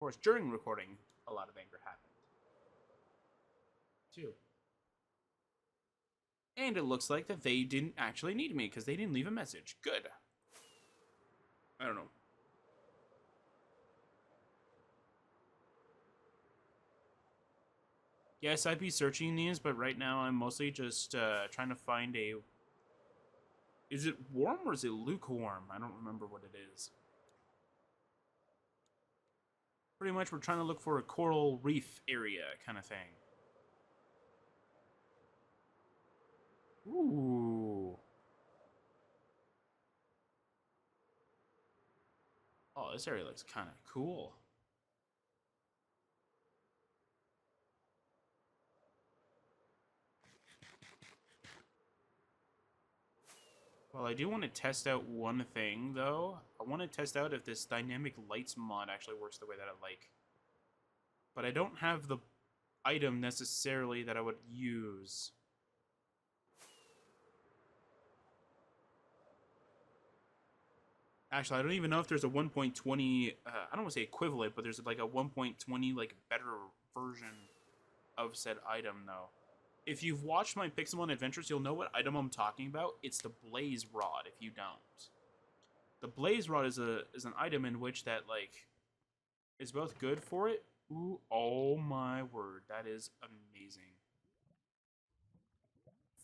course, during recording, a lot of anger happened, too. And it looks like that they didn't actually need me, because they didn't leave a message. Good. I don't know. Yes, I'd be searching these, but right now I'm mostly just trying to find a... Is it warm or is it lukewarm? I don't remember what it is. Pretty much we're trying to look for a coral reef area kind of thing. Ooh. Oh, this area looks kind of cool. Well, I do want to test out one thing, though. I want to test out if this dynamic lights mod actually works the way that I like. But I don't have the item necessarily that I would use. Actually, I don't even know if there's a 1.20, I don't want to say equivalent, but there's like a 1.20 like better version of said item, though. If you've watched my Pixelmon Adventures, you'll know what item I'm talking about. It's the Blaze Rod, if you don't. The Blaze Rod is an item in which that, like, is both good for it. Ooh, oh my word, that is amazing.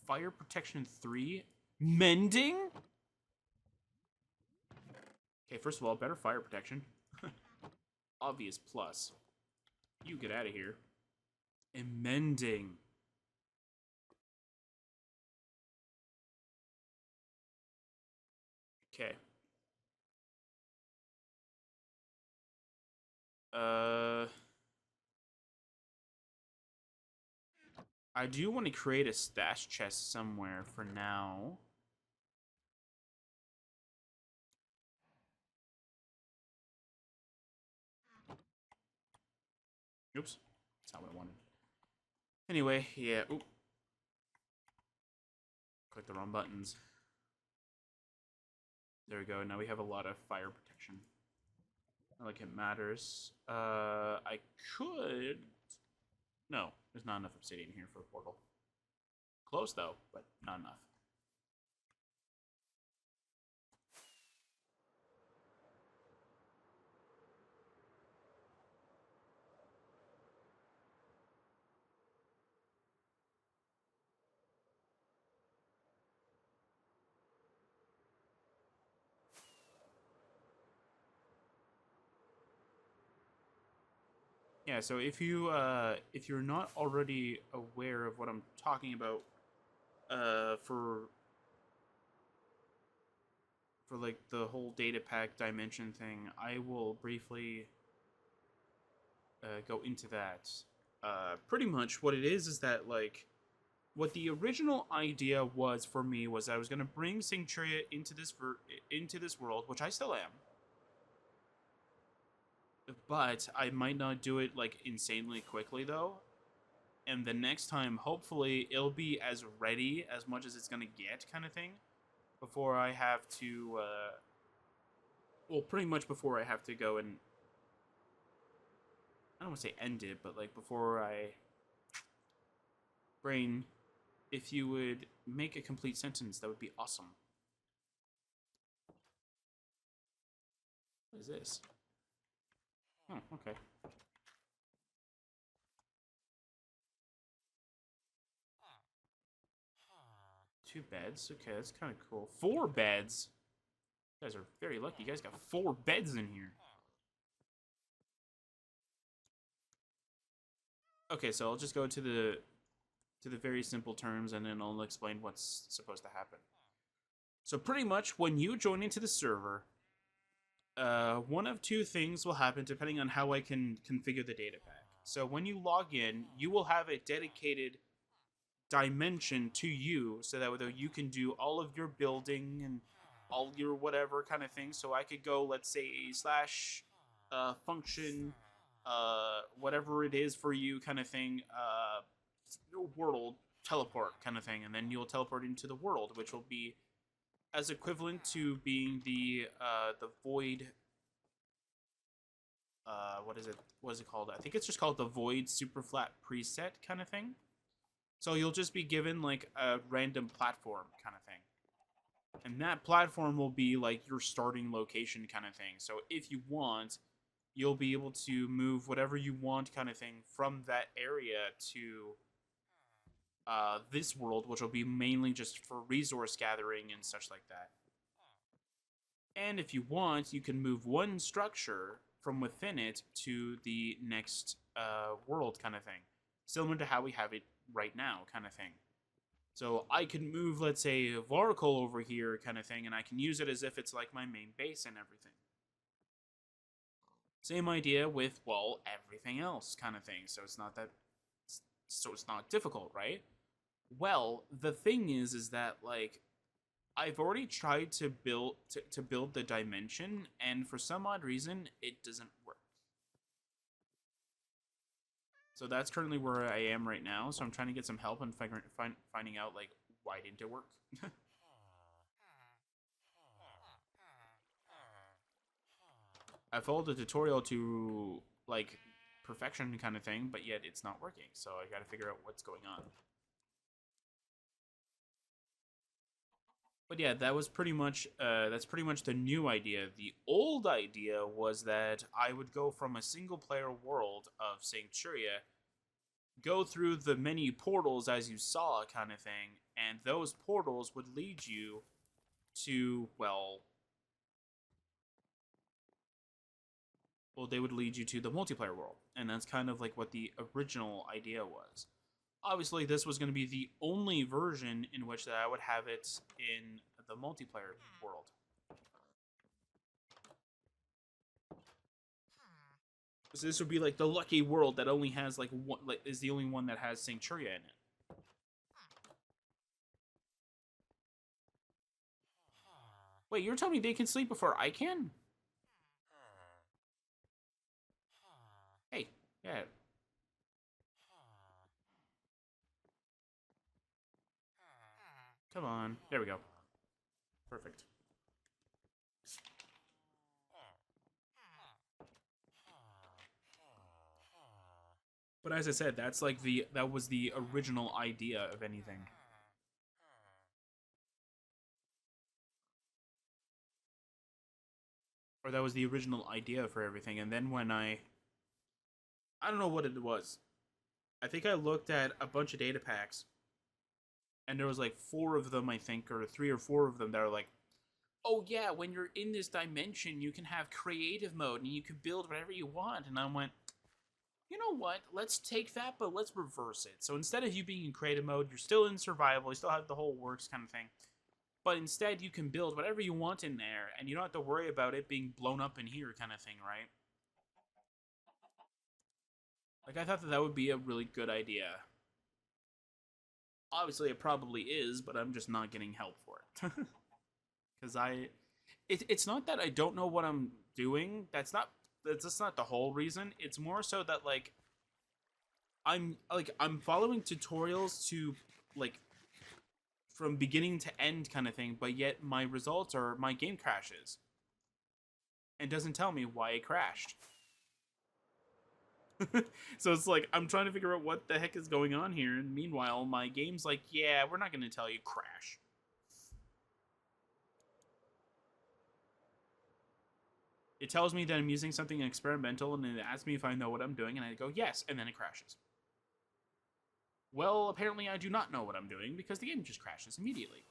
Fire Protection 3? Mending? Okay, first of all, better fire protection. Obvious plus. You get out of here. And mending. Okay. I do want to create a stash chest somewhere for now. Oops. That's not what I wanted. Anyway, yeah. Oop. Click the wrong buttons. There we go. Now we have a lot of fire protection. Not like it matters. I could... No, there's not enough obsidian here for a portal. Close, though, but not enough. Yeah, so if you're not already aware of what I'm talking about, for like the whole data pack dimension thing, I will briefly go into that. Pretty much what it is that, like, what the original idea was for me was I was gonna bring Sancturia into this world, which I still am. But I might not do it like insanely quickly though. And the next time, hopefully, it'll be as ready as much as it's gonna get, kind of thing, before I have to. Well, pretty much before I have to go and I don't want to say end it, but like before I. Brain, if you would make a complete sentence, that would be awesome. What is this? Oh, okay. Two beds. Okay, that's kind of cool. 4 beds. You guys are very lucky. You guys got 4 beds in here. Okay, so I'll just go to the very simple terms, and then I'll explain what's supposed to happen. So pretty much, when you join into the server, one of two things will happen depending on how I can configure the data pack. So when you log in, you will have a dedicated dimension to you, so that you can do all of your building and all your whatever kind of thing. So I could go, let's say, slash function, whatever it is for you kind of thing, world teleport kind of thing, and then you'll teleport into the world, which will be as equivalent to being the void what is it? What is it called? I think it's just called the Void Super Flat Preset kind of thing. So you'll just be given like a random platform kind of thing. And that platform will be like your starting location kind of thing. So if you want, you'll be able to move whatever you want kind of thing from that area to this world, which will be mainly just for resource gathering and such like that. And if you want, you can move one structure from within it to the next world kind of thing. Similar to how we have it right now kind of thing. So I can move, let's say, Varkol over here kind of thing, and I can use it as if it's like my main base and everything. Same idea with, well, everything else kind of thing. So it's not that, so it's not difficult, right? Well, the thing is that like I've already tried to build the dimension, and for some odd reason, it doesn't work. So that's currently where I am right now. So I'm trying to get some help and finding out like why didn't it work. I followed the tutorial to like perfection kind of thing, but yet it's not working. So I got to figure out what's going on. But yeah, that was pretty much that's pretty much the new idea. The old idea was that I would go from a single player world of Sancturia, go through the many portals as you saw kind of thing, and those portals would lead you to, well, they would lead you to the multiplayer world. And that's kind of like what the original idea was. Obviously, this was going to be the only version in which that I would have it in the multiplayer world. So this would be like the lucky world that only has like one, like is the only one that has Sancturia in it. Wait, you're telling me they can sleep before I can? Hey, yeah. Come on. There we go. Perfect. But as I said, that's like that was the original idea of anything. Or that was the original idea for everything. And then when I don't know what it was. I think I looked at a bunch of data packs, and there was like 4 of them, I think, or 3 or 4 of them that are like, oh yeah, when you're in this dimension, you can have creative mode and you can build whatever you want. And I went, you know what? Let's take that, but let's reverse it. So instead of you being in creative mode, you're still in survival. You still have the whole works kind of thing. But instead, you can build whatever you want in there, and you don't have to worry about it being blown up in here kind of thing, right? Like, I thought that would be a really good idea. Obviously, it probably is, but I'm just not getting help for it. Because it's not that I don't know what I'm doing. That's not the whole reason. It's more so that, like, I'm following tutorials to, like, from beginning to end kind of thing, but yet my results are my game crashes. And doesn't tell me why it crashed. So it's like, I'm trying to figure out what the heck is going on here, and meanwhile, my game's like, yeah, we're not going to tell you, crash. It tells me that I'm using something experimental, and it asks me if I know what I'm doing, and I go, yes, and then it crashes. Well, apparently I do not know what I'm doing, because the game just crashes immediately.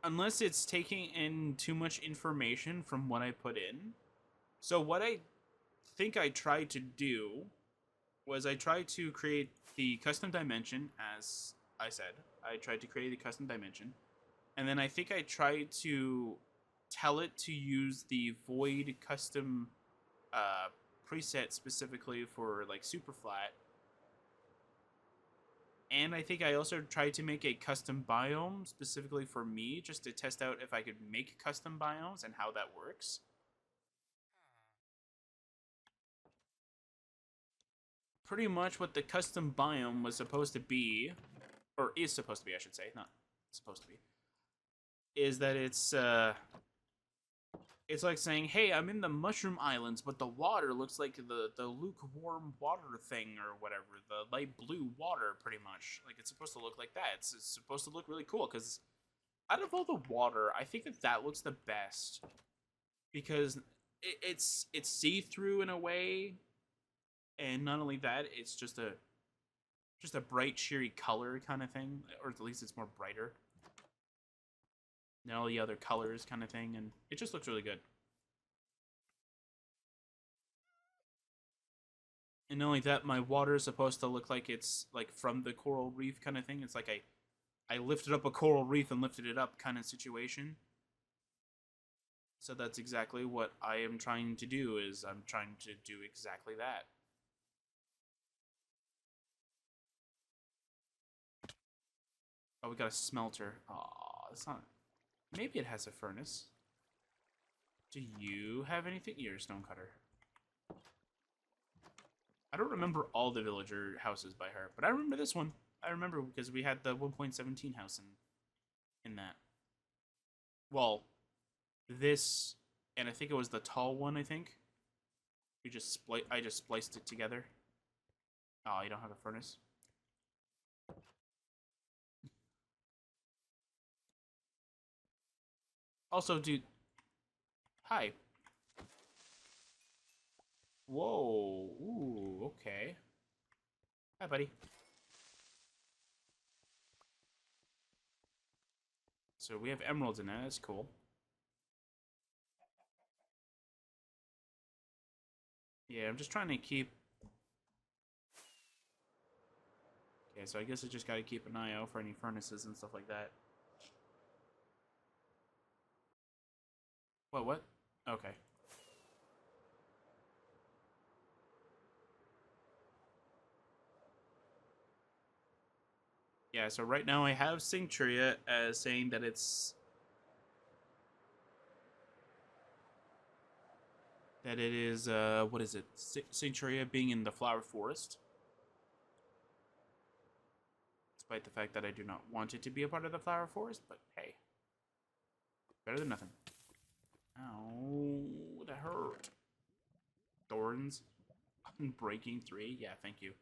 Unless it's taking in too much information from what I put in. So what I think I tried to do was I tried to create the custom dimension, as I said. I tried to create the custom dimension. And then I think I tried to tell it to use the void custom preset specifically for like super flat. And I think I also tried to make a custom biome specifically for me, just to test out if I could make custom biomes and how that works. Pretty much what the custom biome was supposed to be, or is supposed to be, I should say, not supposed to be, is that it's It's like saying, "Hey, I'm in the Mushroom Islands, but the water looks like the lukewarm water thing or whatever, the light blue water, pretty much. Like it's supposed to look like that. It's supposed to look really cool because out of all the water, I think that looks the best because it's see through in a way, and not only that, it's just a bright, cheery color kind of thing, or at least it's more brighter than all the other colors kind of thing, and it just looks really good. And not only that, my water is supposed to look like it's like from the coral reef kind of thing. It's like I lifted up a coral reef and lifted it up kind of situation. So that's exactly what I am trying to do. Is I'm trying to do exactly that. Oh, we got a smelter. Oh, it's not. Maybe it has a furnace. Do you have anything? You're a stonecutter. I don't remember all the villager houses by heart, but I remember this one. I remember because we had the 1.17 house in that. Well, this, and I think it was the tall one. I think I just spliced it together. Oh, you don't have a furnace. Also, dude, hi. Whoa. Ooh. Okay. Hi, buddy. So we have emeralds in that. That's cool. Yeah, I'm just trying to keep. Okay, so I guess I just gotta keep an eye out for any furnaces and stuff like that. What? Okay. Yeah, so right now I have Sancturia as saying that it is what is it? Sancturia being in the flower forest. Despite the fact that I do not want it to be a part of the flower forest, but hey. Better than nothing. Ow, that hurt. Thorns. Breaking 3? Yeah, thank you.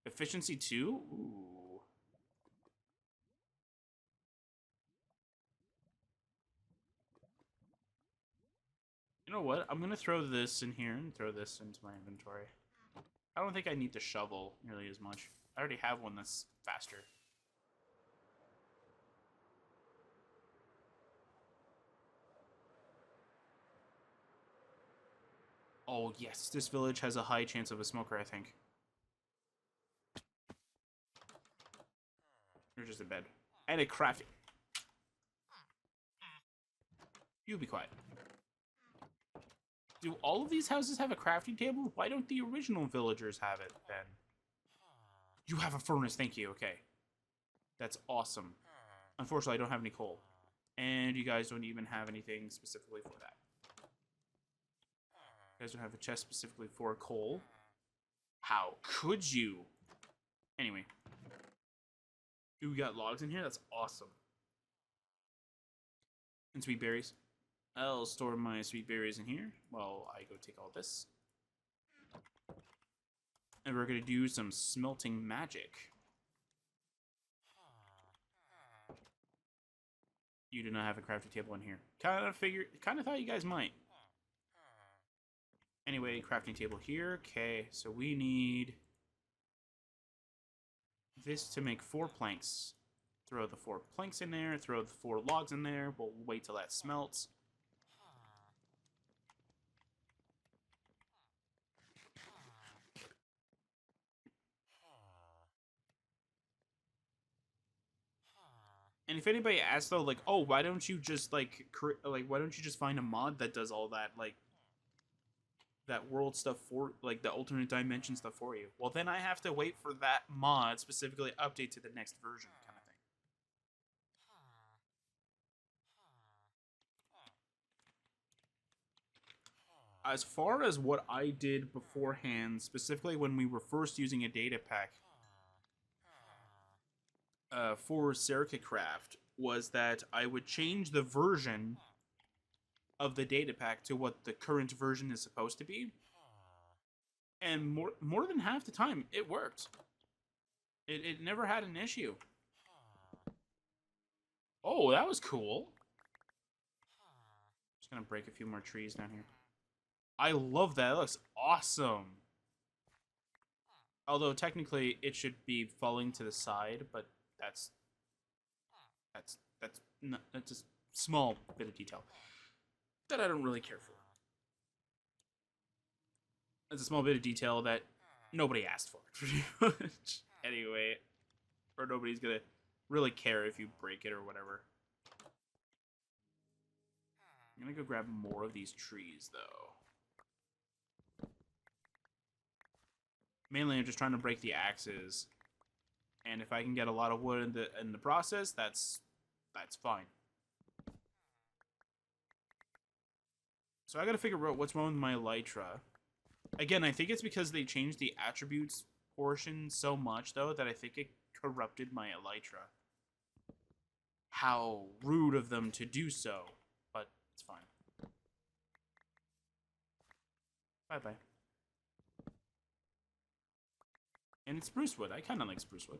Efficiency 2? Ooh. You know what? I'm gonna throw this in here and throw this into my inventory. I don't think I need the shovel nearly as much. I already have one that's faster. Oh, yes. This village has a high chance of a smoker, I think. You're just a bed. And a crafting. You be quiet. Do all of these houses have a crafting table? Why don't the original villagers have it, then? You have a furnace, thank you. Okay. That's awesome. Unfortunately, I don't have any coal. And you guys don't even have anything specifically for that. You guys don't have a chest specifically for coal. How could you? Anyway. Ooh, we got logs in here? That's awesome. And sweet berries. I'll store my sweet berries in here while I go take all this. And we're going to do some smelting magic. You do not have a crafting table in here. Kind of thought you guys might. Anyway, crafting table here. Okay, so we need this to make 4 planks. Throw the 4 planks in there. Throw the 4 logs in there. We'll wait till that smelts. And if anybody asks though, like, oh, why don't you just why don't you just find a mod that does all that, like, that world stuff for, like, the alternate dimension stuff for you? Well, then I have to wait for that mod specifically update to the next version, kind of thing. As far as what I did beforehand, specifically when we were first using a data pack for Sercacraft, was that I would change the version of the data pack to what the current version is supposed to be. And more than half the time, it worked. It never had an issue. Oh, that was cool. Just gonna break a few more trees down here. I love that. It looks awesome. Although technically it should be falling to the side, but that's a small bit of detail that I don't really care for. It's a small bit of detail that nobody asked for. Anyway, or nobody's gonna really care if you break it or whatever. I'm gonna go grab more of these trees, though. Mainly, I'm just trying to break the axes, and if I can get a lot of wood in the process, that's fine. So I gotta figure out what's wrong with my elytra. Again, I think it's because they changed the attributes portion so much, though, that I think it corrupted my elytra. How rude of them to do so, but it's fine. Bye-bye. And it's spruce wood. I kind of like spruce wood.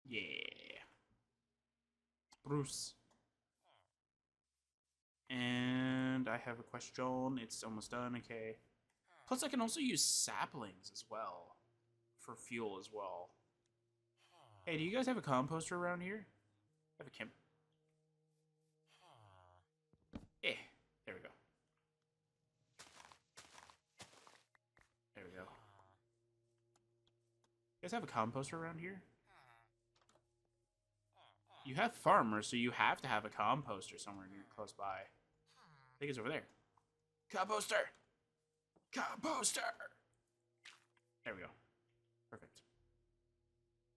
Yeah. Spruce. And I have a question. It's almost done. Okay. Plus, I can also use saplings as well for fuel as well. Hey, do you guys have a composter around here? I have a camp. Yeah. There we go. There we go. You guys have a composter around here? You have farmers, so you have to have a composter somewhere near close by. I think it's over there. Composter! Composter! There we go. Perfect.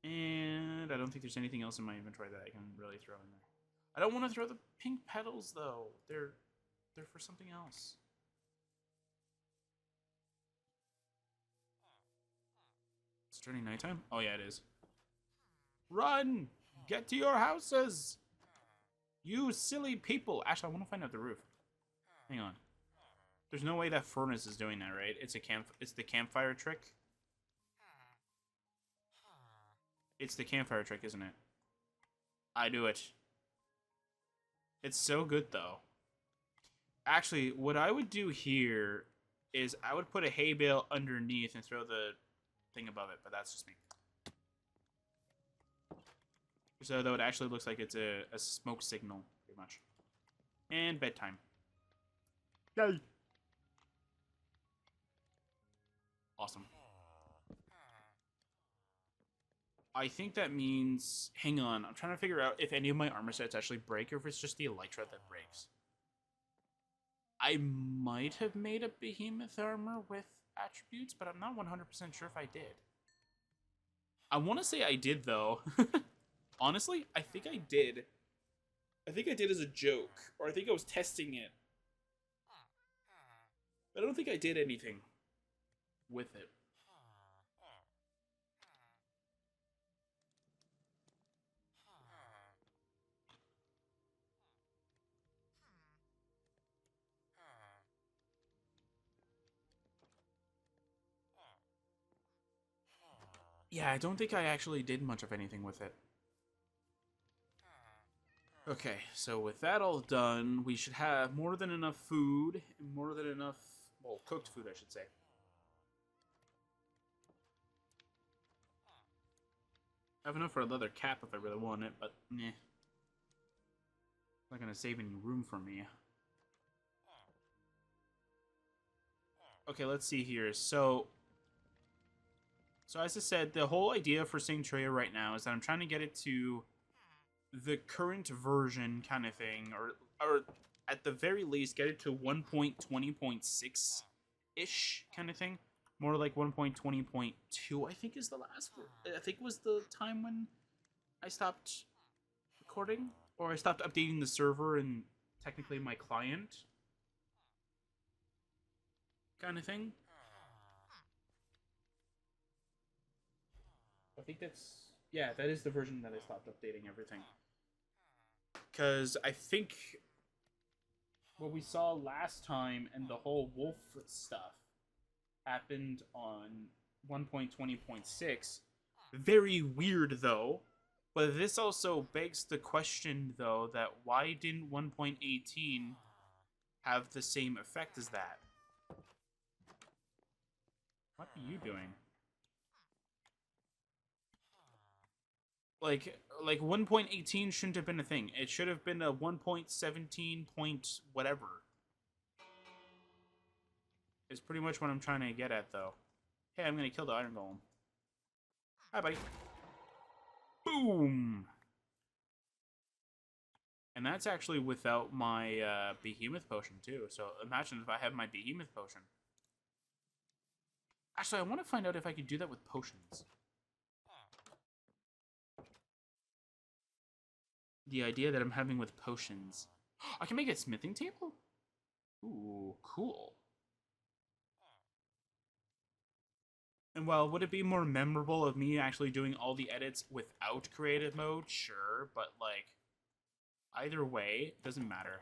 And I don't think there's anything else in my inventory that I can really throw in there. I don't want to throw the pink petals, though. They're for something else. It's turning nighttime? Oh, yeah, it is. Run! Get to your houses! You silly people! Actually, I want to find out the roof. Hang on. There's no way that furnace is doing that, right? It's the campfire trick. It's the campfire trick, isn't it? I do it. It's so good, though. Actually, what I would do here is I would put a hay bale underneath and throw the thing above it, but that's just me. So though it actually looks like it's a smoke signal, pretty much. And bedtime. Yay! Awesome. I think that means... Hang on, I'm trying to figure out if any of my armor sets actually break or if it's just the elytra that breaks. I might have made a behemoth armor with attributes, but I'm not 100% sure if I did. I want to say I did, though. Honestly, I think I did. I think I did as a joke, or I think I was testing it. I don't think I did anything with it. Yeah, I don't think I actually did much of anything with it. Okay, so with that all done, we should have more than enough food, and more than enough, well, cooked food, I should say. I have enough for another cap if I really want it, but meh. Not gonna save any room for me. Okay, let's see here. So as I said, the whole idea for Sanctuary right now is that I'm trying to get it to the current version kind of thing, or at the very least get it to 1.20.6-ish kind of thing. More like 1.20.2, I think is the last. I think was the time when I stopped recording, or I stopped updating the server and technically my client kind of thing. I think that's Yeah, that is the version that I stopped updating everything. Because I think what we saw last time and the whole wolf stuff happened on 1.20.6. Very weird, though. But this also begs the question, though, that why didn't 1.18 have the same effect as that? What are you doing? Like 1.18 shouldn't have been a thing. It should have been a 1.17 point whatever. Is pretty much what I'm trying to get at, though. Hey, I'm gonna kill the iron golem. Hi, buddy. Boom! And that's actually without my behemoth potion, too. So imagine if I have my behemoth potion. Actually, I want to find out if I could do that with potions. The idea that I'm having with potions. I can make a smithing table? Ooh, cool. And while would it be more memorable of me actually doing all the edits without creative mode? Sure, but like, either way, it doesn't matter.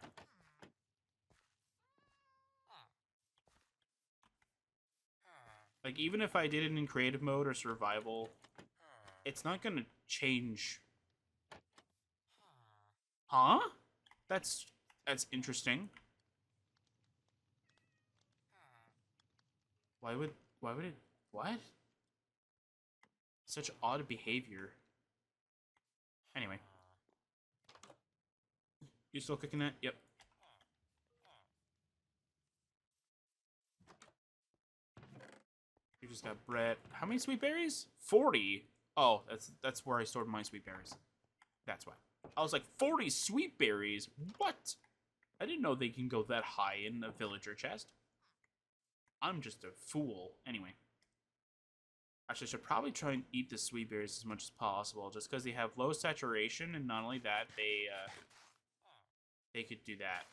Like, even if I did it in creative mode or survival, it's not gonna change. Huh? That's interesting. Why would it, what? Such odd behavior. Anyway. You still cooking that? Yep. You just got bread. How many sweet berries? 40. Oh, that's where I stored my sweet berries. That's why. I was like, 40 sweet berries? What? I didn't know they can go that high in a villager chest. I'm just a fool. Anyway. Actually, I should probably try and eat the sweet berries as much as possible, just because they have low saturation, and not only that, they could do that.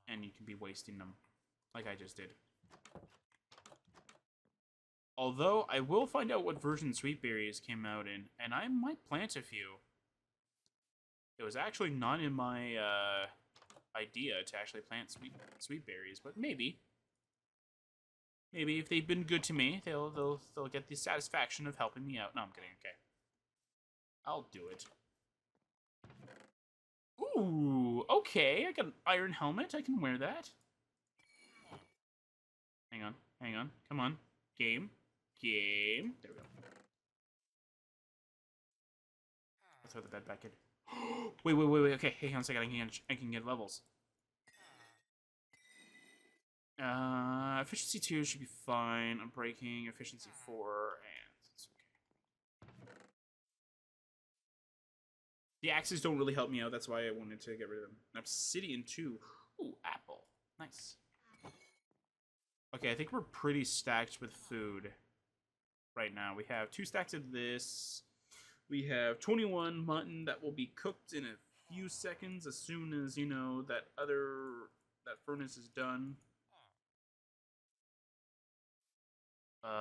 And you can be wasting them, like I just did. Although, I will find out what version sweet berries came out in, and I might plant a few. It was actually not in my idea to actually plant sweet berries, but maybe. Maybe if they've been good to me, they'll get the satisfaction of helping me out. No, I'm kidding. Okay, I'll do it. Ooh, okay. I got an iron helmet. I can wear that. Hang on. Come on, game. There we go. Let's throw the bed back in. Wait. Okay, hang on a second. I can get levels. Efficiency 2 should be fine. I'm breaking efficiency 4, and it's okay. The axes don't really help me out. That's why I wanted to get rid of them. Obsidian 2. Ooh, apple. Nice. Okay, I think we're pretty stacked with food right now. We have 2 stacks of this. We have 21 mutton that will be cooked in a few seconds as soon as, you know, that furnace is done.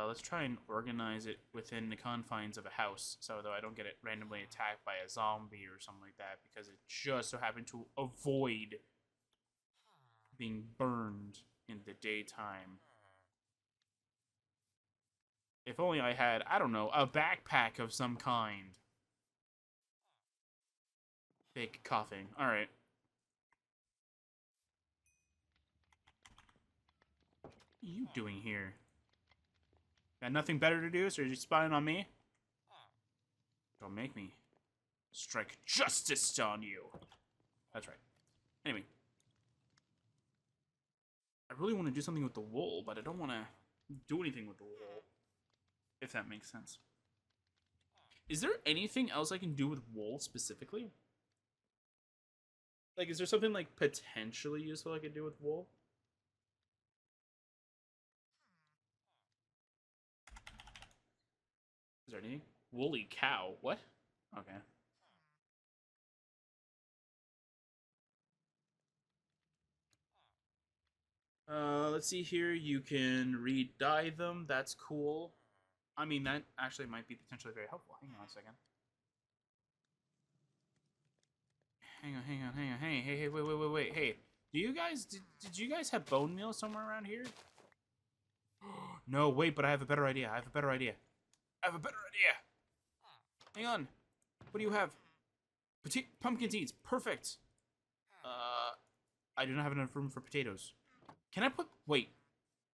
Let's try and organize it within the confines of a house, so though I don't get it randomly attacked by a zombie or something like that, because it just so happened to avoid being burned in the daytime. If only I had, I don't know, a backpack of some kind. Fake coughing. Alright. What are you doing here? Got nothing better to do, so you're just spying on me? Don't make me strike justice on you. That's right. Anyway. I really want to do something with the wool, but I don't want to do anything with the wool. If that makes sense. Is there anything else I can do with wool specifically? Like, is there something, like, potentially useful I could do with wool? Is there anything? Woolly cow. What? Okay. Let's see here. You can re-dye them. That's cool. I mean, that actually might be potentially very helpful. Hang on a second. Hang on, hang on, hang on. Hey, wait. Hey, did you guys have bone meal somewhere around here? No, wait, but I have a better idea. I have a better idea. Hang on. What do you have? Pumpkin seeds. Perfect. I do not have enough room for potatoes. Can I put... Wait.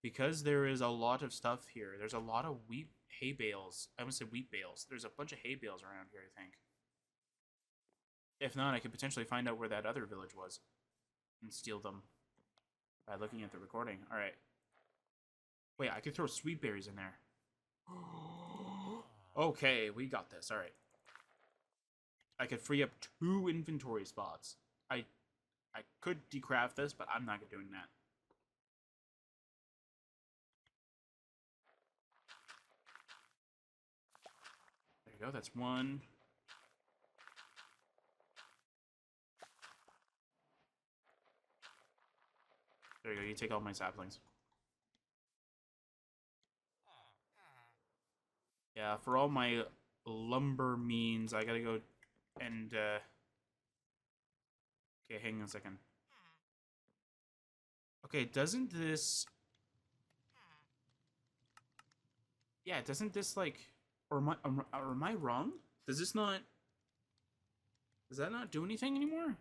Because there is a lot of stuff here. There's a lot of hay bales. I almost said wheat bales. There's a bunch of hay bales around here, I think. If not, I could potentially find out where that other village was. And steal them. By looking at the recording. Alright. Wait, I could throw sweet berries in there. Okay, we got this. Alright. I could free up 2 inventory spots. I could decraft this, but I'm not doing that. There you go, that's 1. There you go, you take all my saplings. Yeah, for all my lumber means, I gotta go and, okay, hang on a second. Okay, doesn't this... Yeah, doesn't this, like... Or am I wrong? Does this not... Does that not do anything anymore?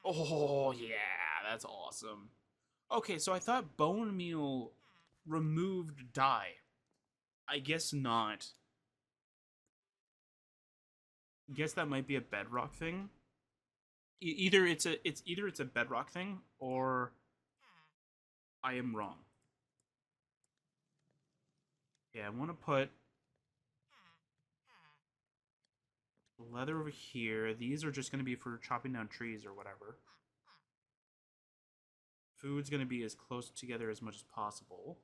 Oh, yeah, that's awesome. Okay, so I thought bone meal removed dye. I guess not. Guess that might be a bedrock thing. Either it's a bedrock thing, or I am wrong. Yeah, I want to put leather over here. These are just going to be for chopping down trees or whatever. Food's going to be as close together as much as possible.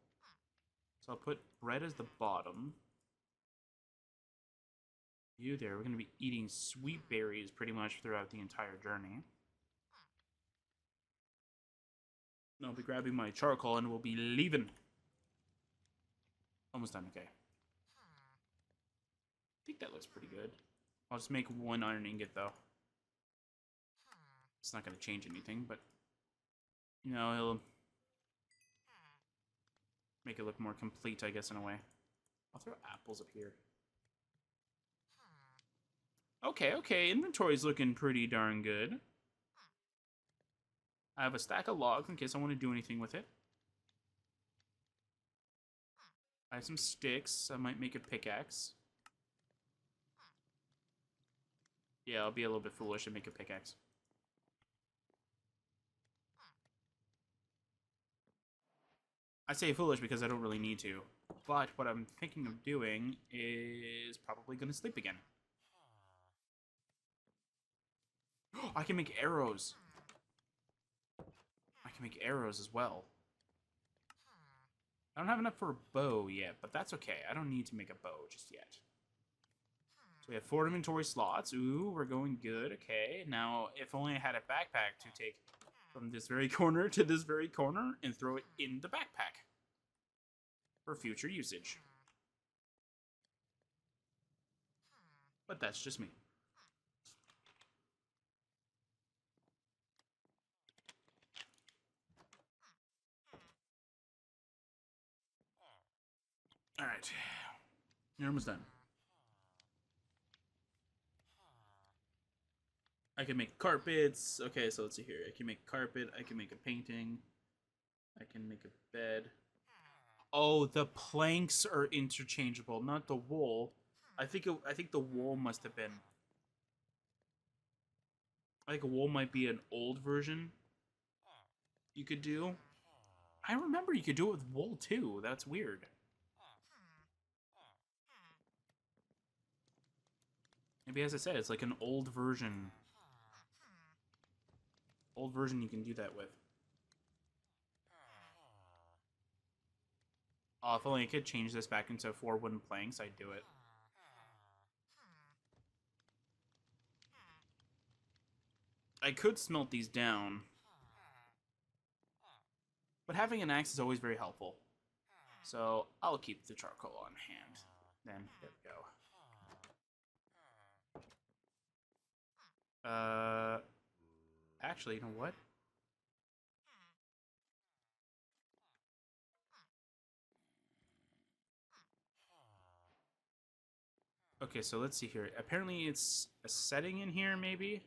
So I'll put bread as the bottom. You there. We're going to be eating sweet berries pretty much throughout the entire journey. And I'll be grabbing my charcoal and we'll be leaving. Almost done, okay. I think that looks pretty good. I'll just make 1 iron ingot though. It's not going to change anything, but you know, it'll make it look more complete, I guess, in a way. I'll throw apples up here. Okay, inventory's looking pretty darn good. I have a stack of logs in case I want to do anything with it. I have some sticks. I might make a pickaxe. Yeah, I'll be a little bit foolish and make a pickaxe. I say foolish because I don't really need to. But what I'm thinking of doing is probably going to sleep again. I can make arrows. I can make arrows as well. I don't have enough for a bow yet, but that's okay. I don't need to make a bow just yet. So we have 4 inventory slots. Ooh, we're going good. Okay, now if only I had a backpack to take from this very corner to this very corner and throw it in the backpack for future usage. But that's just me. Alright. You're almost done. I can make carpets. Okay, so let's see here. I can make carpet. I can make a painting. I can make a bed. Oh, the planks are interchangeable, not the wool. I think the wool must have been... I think wool might be an old version you could do. I remember you could do it with wool too. That's weird. Maybe, as I said, it's like an old version. Old version you can do that with. Oh, if only I could change this back into 4 wooden planks, I'd do it. I could smelt these down. But having an axe is always very helpful. So, I'll keep the charcoal on hand. Then, there we go. Actually, you know what? Okay, so let's see here. Apparently it's a setting in here, maybe?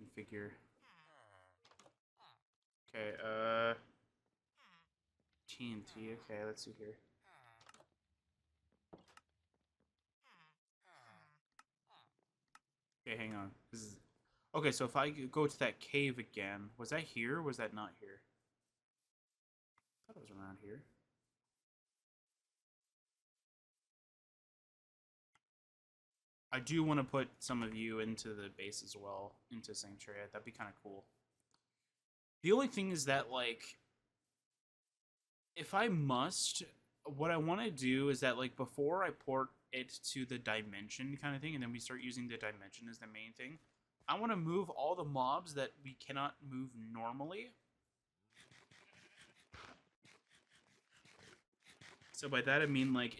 Configure. Okay, TNT. Okay, let's see here. Okay, hang on. This is okay. So if I go to that cave again, was that here? Or was that not here? I thought it was around here. I do want to put some of you into the base as well, into Sanctuary. That'd be kind of cool. The only thing is that, like, if I must, what I want to do is that, like, before I port it to the dimension kind of thing, and then we start using the dimension as the main thing, I want to move all the mobs that we cannot move normally. So by that I mean like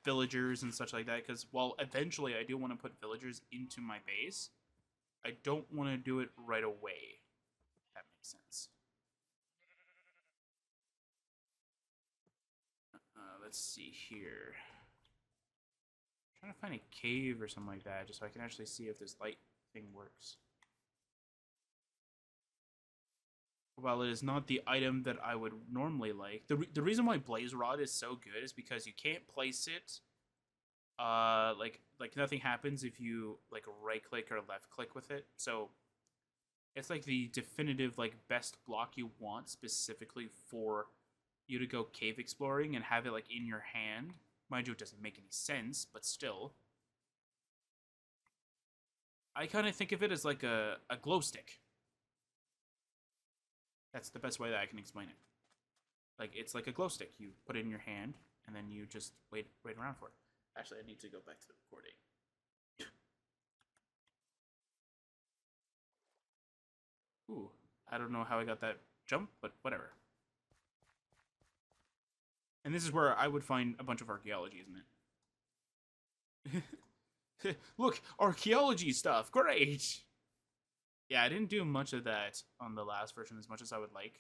villagers and such like that. Because while eventually I do want to put villagers into my base, I don't want to do it right away. If that makes sense. Let's see here. I'm trying to find a cave or something like that, just so I can actually see if this light thing works. While it is not the item that I would normally like, the reason why Blaze Rod is so good is because you can't place it. Like nothing happens if you like right click or left click with it. So it's like the definitive like best block you want specifically for you to go cave exploring and have it like in your hand. Mind you, it doesn't make any sense, but still. I kind of think of it as like a glow stick. That's the best way that I can explain it. Like it's like a glow stick. You put it in your hand and then you just wait around for it. Actually, I need to go back to the recording. Ooh, I don't know how I got that jump, but whatever. And this is where I would find a bunch of archaeology, isn't it? Look, archaeology stuff. Great. Yeah, I didn't do much of that on the last version as much as I would like.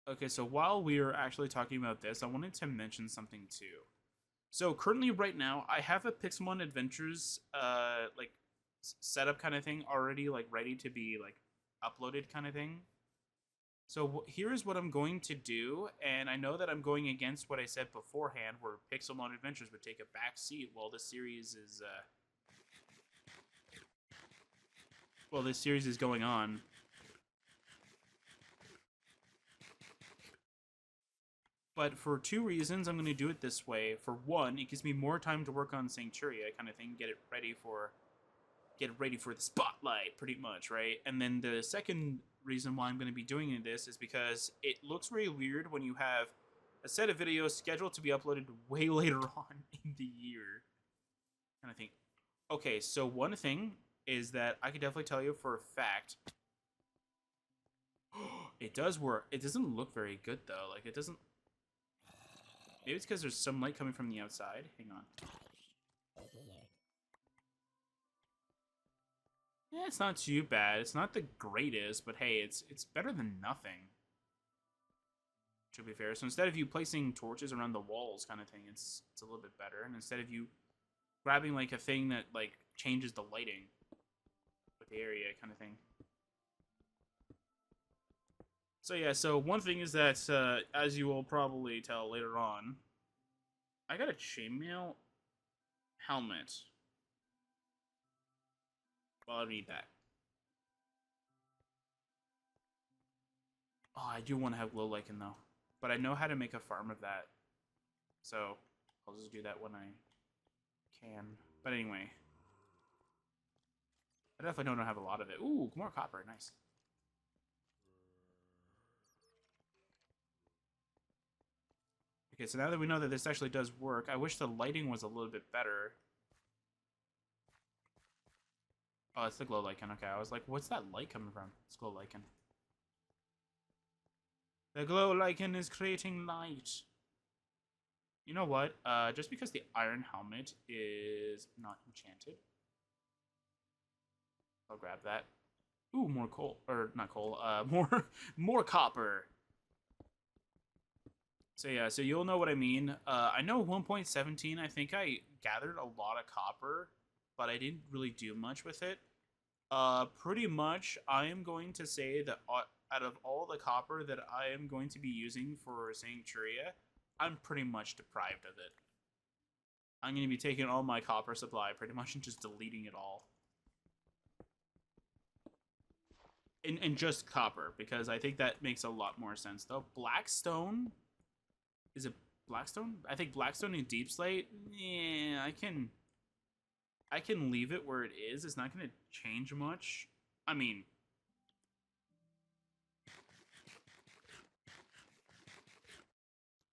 Okay, so while we are actually talking about this, I wanted to mention something too. So currently, right now, I have a Pixelmon Adventures like setup kind of thing already, like ready to be like uploaded kind of thing. So here's what I'm going to do, and I know that I'm going against what I said beforehand, where Pixelmon Adventures would take a back seat while this series is going on. But for two reasons, I'm going to do it this way. For one, it gives me more time to work on Sanctuaria kind of thing, get ready for the spotlight, pretty much, right? And then the second reason why I'm going to be doing this is because it looks very weird when you have a set of videos scheduled to be uploaded way later on in the year, kind of thing. Okay, so one thing is that I can definitely tell you for a fact, it does work. It doesn't look very good though. Like it doesn't. Maybe it's because there's some light coming from the outside. Hang on. Yeah, it's not too bad. It's not the greatest, but hey, it's better than nothing. To be fair, so instead of you placing torches around the walls, kind of thing, it's a little bit better. And instead of you grabbing like a thing that like changes the lighting with the area, kind of thing. So yeah, so one thing is that as you will probably tell later on, I got a chainmail helmet. Well, I need that. Oh, I do want to have glow lichen though, but I know how to make a farm of that, so I'll just do that when I can. But anyway, I definitely don't have a lot of it. Ooh, more copper, nice. Okay, so now that we know that this actually does work, I wish the lighting was a little bit better. Oh, it's the glow lichen. Okay, I was like, what's that light coming from? It's glow lichen. The glow lichen is creating light. You know what? Just because the iron helmet is not enchanted, I'll grab that. Ooh, more coal. Or, not coal. More copper. So yeah, so you'll know what I mean. I know 1.17, I think I gathered a lot of copper, but I didn't really do much with it. Pretty much, I am going to say that out of all the copper that I am going to be using for Sanctuaria, I'm pretty much deprived of it. I'm going to be taking all my copper supply pretty much and just deleting it all. And just copper, because I think that makes a lot more sense, though. Blackstone? Is it Blackstone? I think Blackstone and Deep Slate, yeah, I can leave it where it is. It's not going to change much. I mean,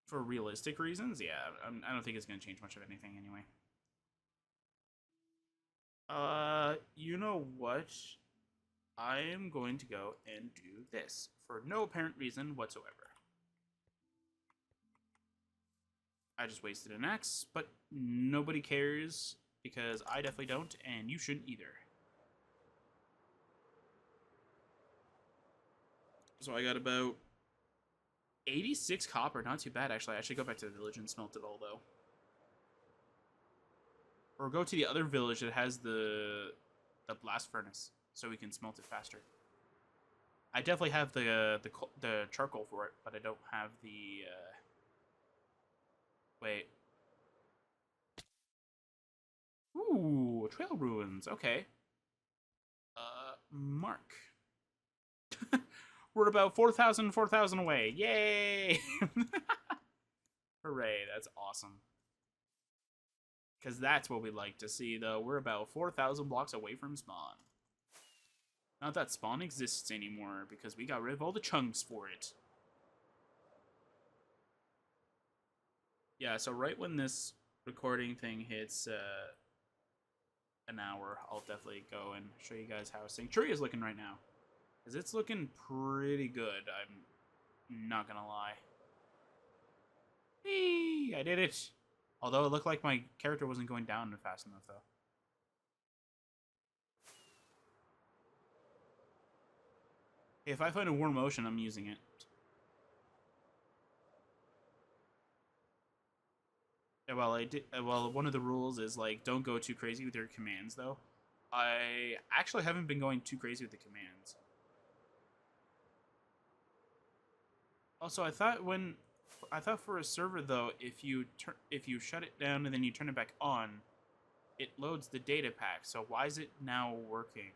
for realistic reasons, yeah, I don't think it's going to change much of anything anyway. You know what? I am going to go and do this for no apparent reason whatsoever. I just wasted an axe, but nobody cares because I definitely don't, and you shouldn't either. So I got about 86 copper. Not too bad, actually. I should go back to the village and smelt it all, though. Or go to the other village that has the blast furnace, so we can smelt it faster. I definitely have the charcoal for it, but I don't have the... Wait. Ooh, trail ruins. Okay. Mark. We're about 4,000 away. Yay! Hooray, that's awesome. Because that's what we like to see, though. We're about 4,000 blocks away from spawn. Not that spawn exists anymore, because we got rid of all the chunks for it. Yeah, so right when this recording thing hits an hour, I'll definitely go and show you guys how Sanctuaria is looking right now. Because it's looking pretty good, I'm not gonna lie. Whee! I did it! Although it looked like my character wasn't going down fast enough, though. If I find a warm motion, I'm using it. Yeah, well, well, one of the rules is, like, don't go too crazy with your commands, though. I actually haven't been going too crazy with the commands. Also, I thought for a server, though, if you shut it down and then you turn it back on, it loads the data pack. So why is it now working?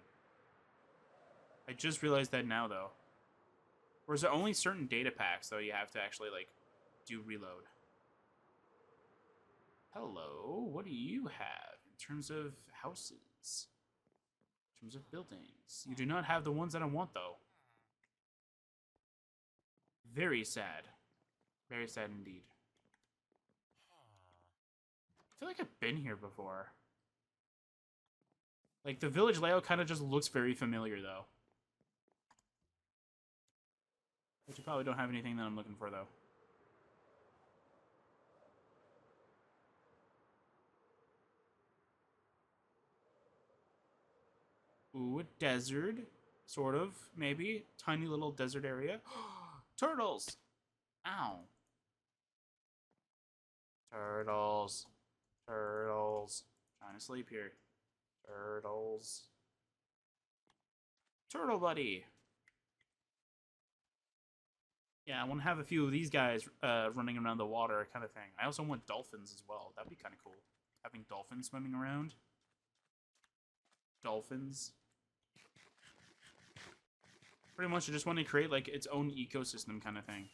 I just realized that now, though. Or is there only certain data packs, though, you have to actually, like, do reload? Hello, what do you have in terms of houses? In terms of buildings? You do not have the ones that I want, though. Very sad. Very sad indeed. I feel like I've been here before. Like, the village layout kind of just looks very familiar, though. But you probably don't have anything that I'm looking for, though. Ooh, a desert. Sort of, maybe. Tiny little desert area. Turtles! Ow. Turtles. Turtles. Trying to sleep here. Turtles. Turtle buddy! Yeah, I want to have a few of these guys running around the water kind of thing. I also want dolphins as well. That'd be kind of cool. Having dolphins swimming around. Dolphins. Pretty much I just want to create like its own ecosystem kind of thing.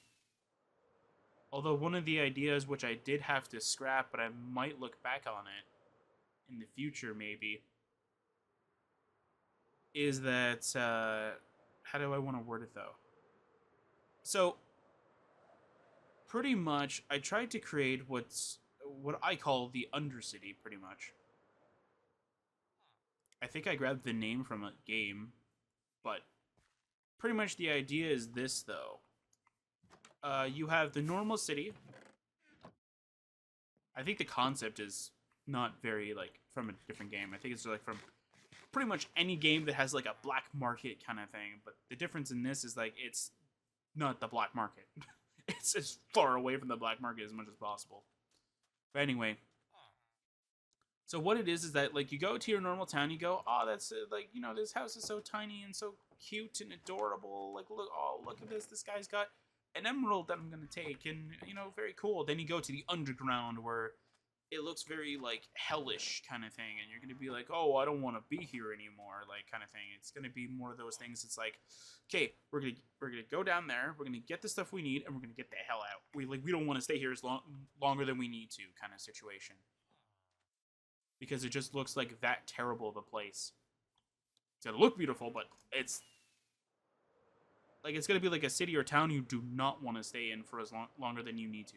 Although one of the ideas which I did have to scrap, but I might look back on it in the future maybe, is that, how do I want to word it though? So, pretty much, I tried to create what I call the Undercity, pretty much. I think I grabbed the name from a game, but pretty much the idea is this, though. You have the normal city. I think the concept is not very, like, from a different game. I think it's, like, from pretty much any game that has, like, a black market kind of thing. But the difference in this is, like, it's not the black market. It's as far away from the black market as much as possible. But anyway. So what it is that, like, you go to your normal town, you go, oh, that's, like, you know, this house is so tiny and so cute and adorable. Like, look at this. This guy's got an emerald that I'm going to take, and, you know, very cool. Then you go to the underground where it looks very, like, hellish kind of thing, and you're going to be like, oh, I don't want to be here anymore, like, kind of thing. It's going to be more of those things. It's like, okay, we're going to go down there, we're going to get the stuff we need, and we're going to get the hell out. We don't want to stay here as longer than we need to kind of situation. Because it just looks like that terrible of a place. It's going to look beautiful, but it's like it's going to be like a city or town you do not want to stay in for as longer than you need to.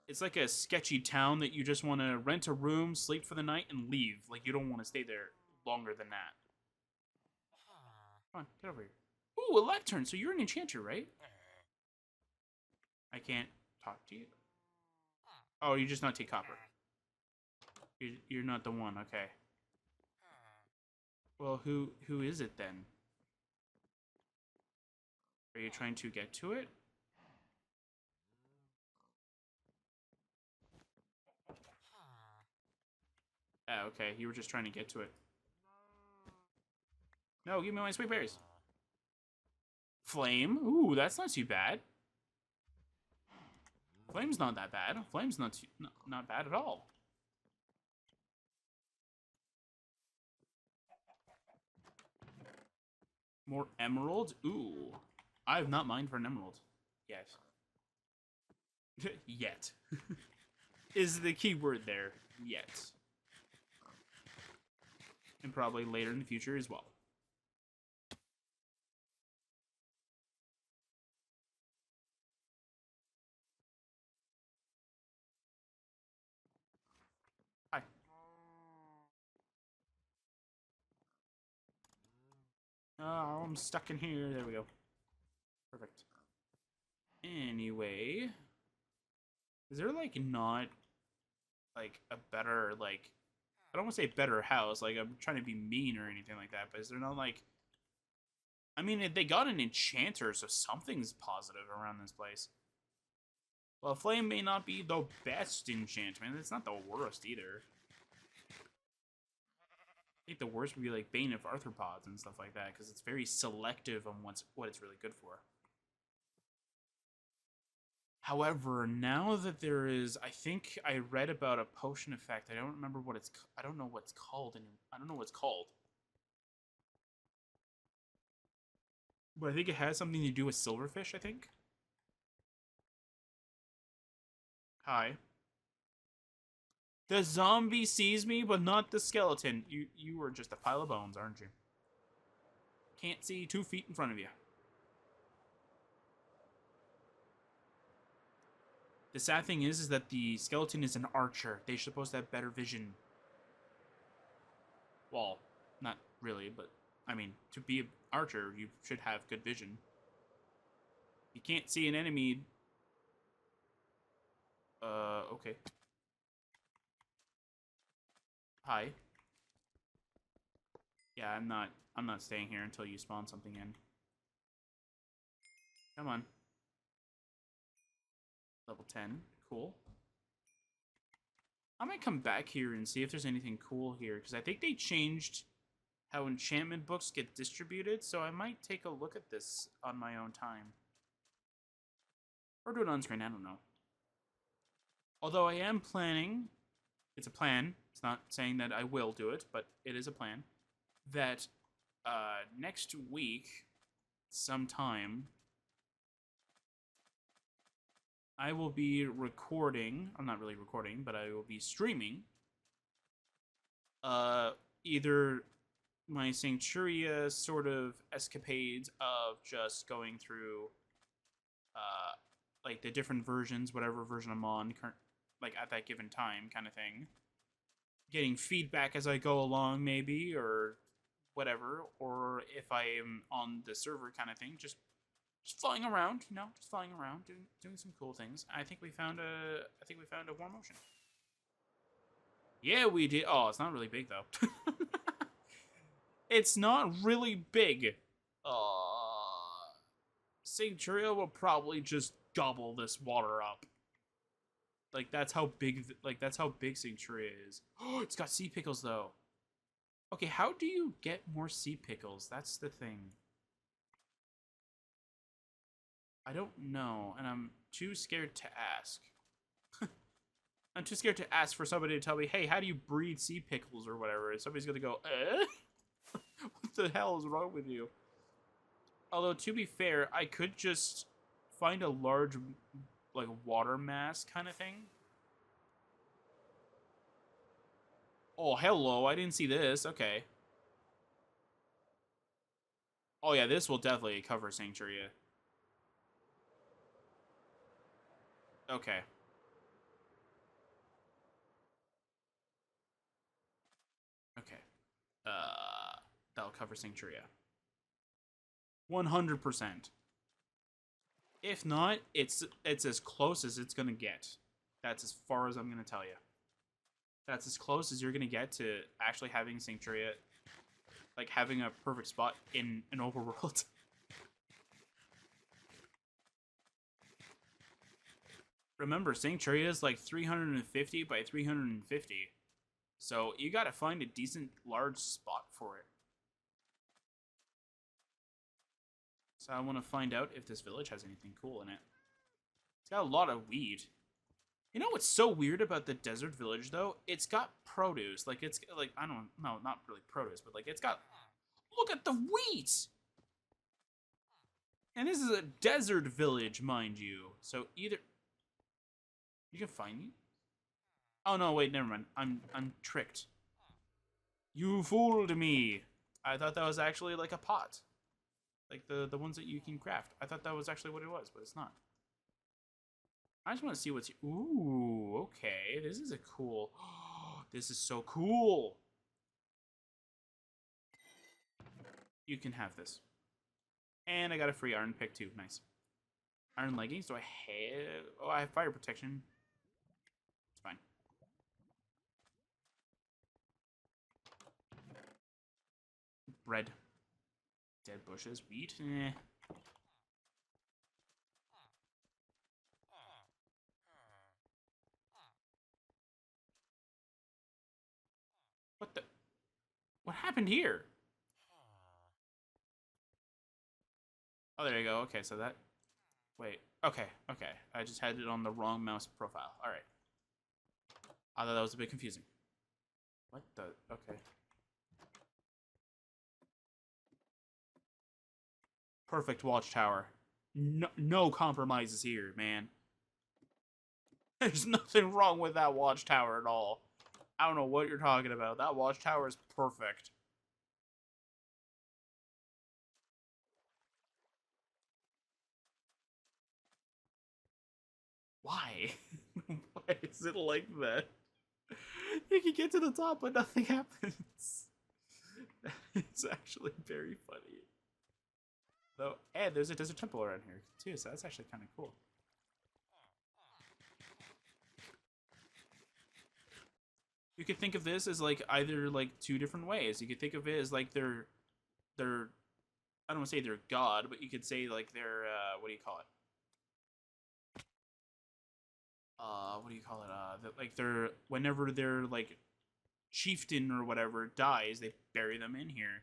It's like a sketchy town that you just want to rent a room, sleep for the night, and leave. Like, you don't want to stay there longer than that. Come on, get over here. Ooh, a lectern. So you're an enchanter, right? I can't talk to you. Oh, you just not take copper. You're not the one, okay. Well, who is it then? Are you trying to get to it? Oh, okay, you were just trying to get to it. No, give me my sweet berries. Flame? Ooh, that's not too bad. Flame's not that bad. Flame's not bad at all. More emeralds? Ooh. I have not mined for an emerald. Yet. Yet. Is the key word there. Yet. And probably later in the future as well. Hi. Oh, I'm stuck in here. There we go. Perfect. Anyway. Is there, like, not, like, a better, like... I don't want to say better house. Like, I'm trying to be mean or anything like that. But is there not, like... I mean, they got an enchanter, so something's positive around this place. Well, flame may not be the best enchantment. It's not the worst either. I think the worst would be like Bane of Arthropods and stuff like that, because it's very selective on what it's really good for. However, now that there is, I think I read about a potion effect. I don't remember what it's. I don't know what's called, and I don't know what it's called. But I think it has something to do with silverfish. I think. Hi. The zombie sees me, but not the skeleton. You are just a pile of bones, aren't you? Can't see 2 feet in front of you. The sad thing is that the skeleton is an archer. They're supposed to have better vision. Well, not really, but I mean, to be an archer, you should have good vision. You can't see an enemy. Okay. Hi. Yeah, I'm not staying here until you spawn something in. Come on. Level 10. Cool. I might come back here and see if there's anything cool here, because I think they changed how enchantment books get distributed, so I might take a look at this on my own time. Or do it on screen, I don't know. Although I am planning, it's a plan, it's not saying that I will do it, but it is a plan, that next week, sometime, I will be recording, I'm not really recording, but I will be streaming, either my Sancturia sort of escapades of just going through, like, the different versions, whatever version I'm on, like, at that given time, kind of thing. getting feedback as I go along, maybe, or whatever, or if I am on the server kind of thing, just flying around, you know, just flying around, doing some cool things. I think we found a warm ocean. Yeah, we did. Oh, it's not really big though. It's not really big. Sancturia will probably just gobble this water up. Like that's how big. Like that's how big Sancturia is. Oh, it's got sea pickles though. Okay, how do you get more sea pickles? That's the thing. I don't know, and I'm too scared to ask. I'm too scared to ask for somebody to tell me, hey, how do you breed sea pickles or whatever? And somebody's gonna go, what the hell is wrong with you? Although, to be fair, I could just find a large, like, water mass kind of thing. Oh, hello, I didn't see this. Okay. Oh, yeah, this will definitely cover Sancturia. Okay. Okay. That'll cover Sancturia. 100%. If not, it's as close as it's gonna get. That's as far as I'm gonna tell you. That's as close as you're gonna get to actually having Sancturia, like having a perfect spot in an overworld. Remember, Sancturia is like 350 by 350, so you gotta find a decent large spot for it. So I want to find out if this village has anything cool in it. It's got a lot of weed. You know what's so weird about the desert village though? It's got produce. Like it's like I don't know, not really produce, but like it's got. Look at the wheat. And this is a desert village, mind you. So either you can find me. Oh no, wait, never mind. I'm tricked. You fooled me. I thought that was actually like a pot. Like the ones that you can craft. I thought that was actually what it was, but it's not. I just want to see what's... Ooh, okay. This is a cool... This is so cool. You can have this. And I got a free iron pick too. Nice. Iron leggings. Do I have... Oh, I have fire protection. It's fine. Bread. Dead bushes. Wheat. Eh. What the... What happened here? Oh, there you go. Okay, so that... Wait. Okay, okay. I just had it on the wrong mouse profile. Alright. I thought that was a bit confusing. What the... Okay. Perfect watchtower. No compromises here, man. There's nothing wrong with that watchtower at all. I don't know what you're talking about. That watchtower is perfect. Why? Why is it like that? You can get to the top, but nothing happens. It's actually very funny. Though, and there's a desert temple around here too, so that's actually kind of cool. You could think of this as like either like two different ways. You could think of it as like they're I don't want to say they're god, but you could say like they're what do you call it? What do you call it? Like they're whenever their like chieftain or whatever dies, they bury them in here.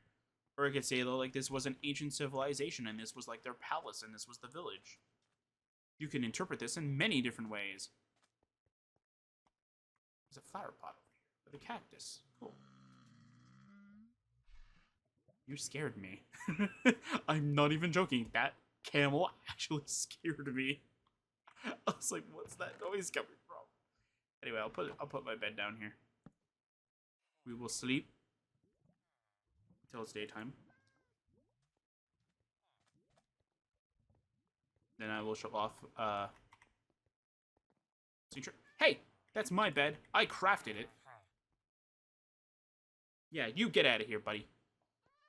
Or I could say though, like this was an ancient civilization, and this was like their palace, and this was the village. You can interpret this in many different ways. There's a flower pot with a cactus. Cool. You scared me. I'm not even joking. That camel actually scared me. I was like, what's that noise coming from? Anyway, I'll put my bed down here. We will sleep until it's daytime. Then I will show off hey, that's my bed. I crafted it. Yeah, you get out of here, buddy.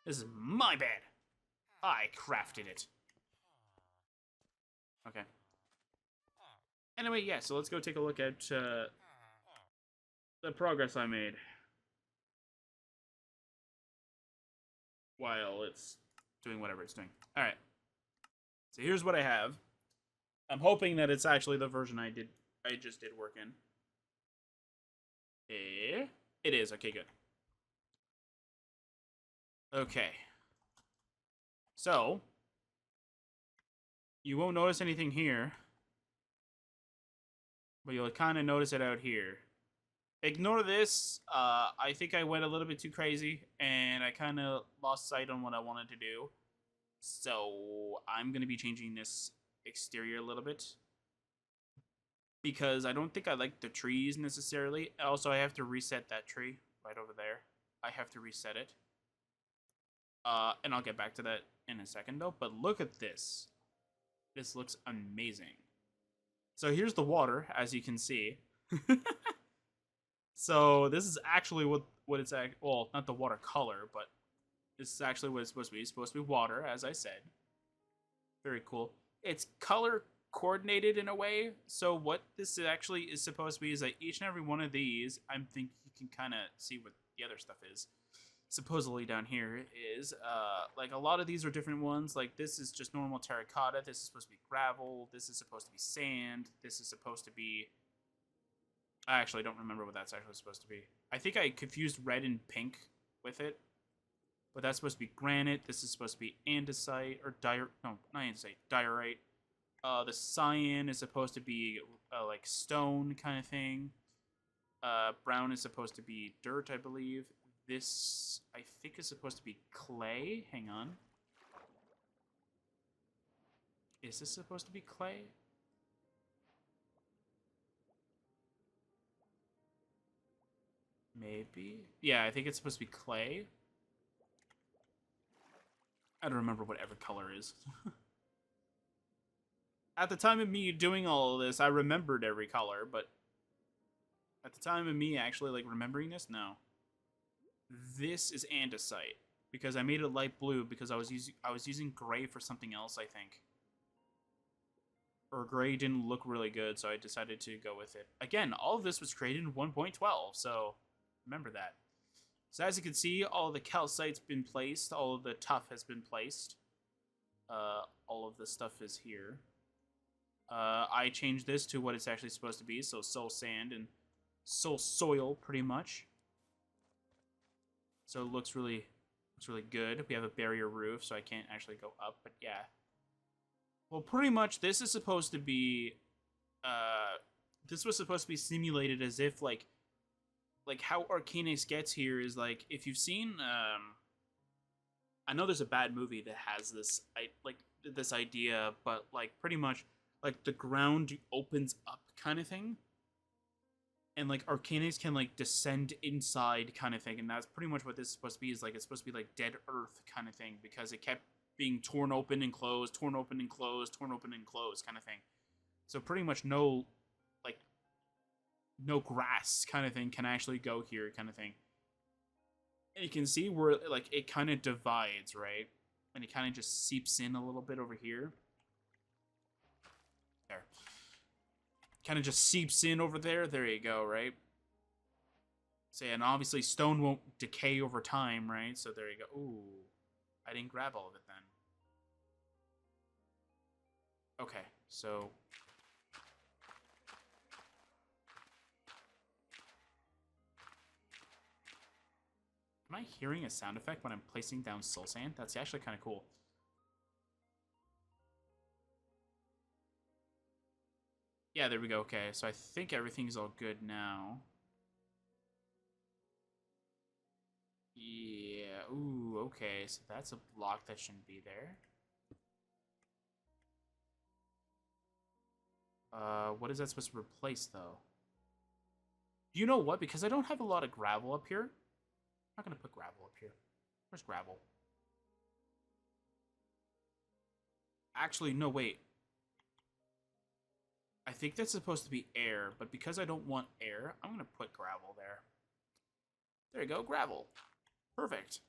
This is my bed. I crafted it. Okay. Anyway, yeah, so let's go take a look at the progress I made. While it's doing whatever it's doing. Alright. So here's what I have. I'm hoping that it's actually the version I just did work in. It is. Okay, good. Okay. So, you won't notice anything here, but you'll kind of notice it out here. Ignore this. I think I went a little bit too crazy, and I kind of lost sight on what I wanted to do. So, I'm going to be changing this exterior a little bit, because I don't think I like the trees necessarily. Also, I have to reset that tree right over there. I have to reset it. And I'll get back to that in a second, though. But look at this. This looks amazing. So here's the water, as you can see. So this is actually what it's at. Well, not the water color, but this is actually what it's supposed to be. It's supposed to be water, as I said. Very cool. It's color coordinated in a way. So what this actually is supposed to be is that each and every one of these, I think you can kind of see what the other stuff is. Supposedly down here is like a lot of these are different ones. Like this is just normal terracotta. This is supposed to be gravel. This is supposed to be sand. This is supposed to be, I actually don't remember what that's actually supposed to be. I think I confused red and pink with it, but that's supposed to be granite. This is supposed to be andesite or no, not andesite, diorite. The cyan is supposed to be like stone kind of thing. Brown is supposed to be dirt, I believe. This, I think, is supposed to be clay. Hang on. Is this supposed to be clay? Maybe. Yeah, I think it's supposed to be clay. I don't remember what every color is. At the time of me doing all of this, I remembered every color, but at the time of me actually like remembering this, no. This is andesite because I made it light blue because I was using gray for something else, I think. Or gray didn't look really good, so I decided to go with it. Again, all of this was created in 1.12, so remember that. So as you can see, all of the calcite's been placed, all of the tuff has been placed. All of the stuff is here. I changed this to what it's actually supposed to be, so soul sand and soul soil, pretty much. So it looks really good. We have a barrier roof, so I can't actually go up, but yeah. Well, pretty much this is supposed to be, this was supposed to be simulated as if, like how Arcanix gets here is, like, if you've seen, I know there's a bad movie that has this, this idea, but, like, pretty much, like, the ground opens up kind of thing. And, like, Arcanix can, like, descend inside kind of thing. And that's pretty much what this is supposed to be. Is, like, it's supposed to be, like, Dead Earth kind of thing. Because it kept being torn open and closed, torn open and closed, torn open and closed kind of thing. So pretty much no, like, no grass kind of thing can actually go here kind of thing. And you can see where, like, it kind of divides, right? And it kind of just seeps in a little bit over here. There. Kind of just seeps in over there. There you go, right? So, yeah, and obviously stone won't decay over time, right? So there you go. Ooh, I didn't grab all of it then. Okay, so... Am I hearing a sound effect when I'm placing down soul sand? That's actually kind of cool. Yeah, there we go. Okay, so I think everything's all good now. Yeah, ooh, okay, so that's a block that shouldn't be there. What is that supposed to replace, though? You know what? Because I don't have a lot of gravel up here, I'm not gonna put gravel up here. Where's gravel? Actually, no, wait. I think that's supposed to be air, but because I don't want air, I'm going to put gravel there. There you go, gravel. Perfect.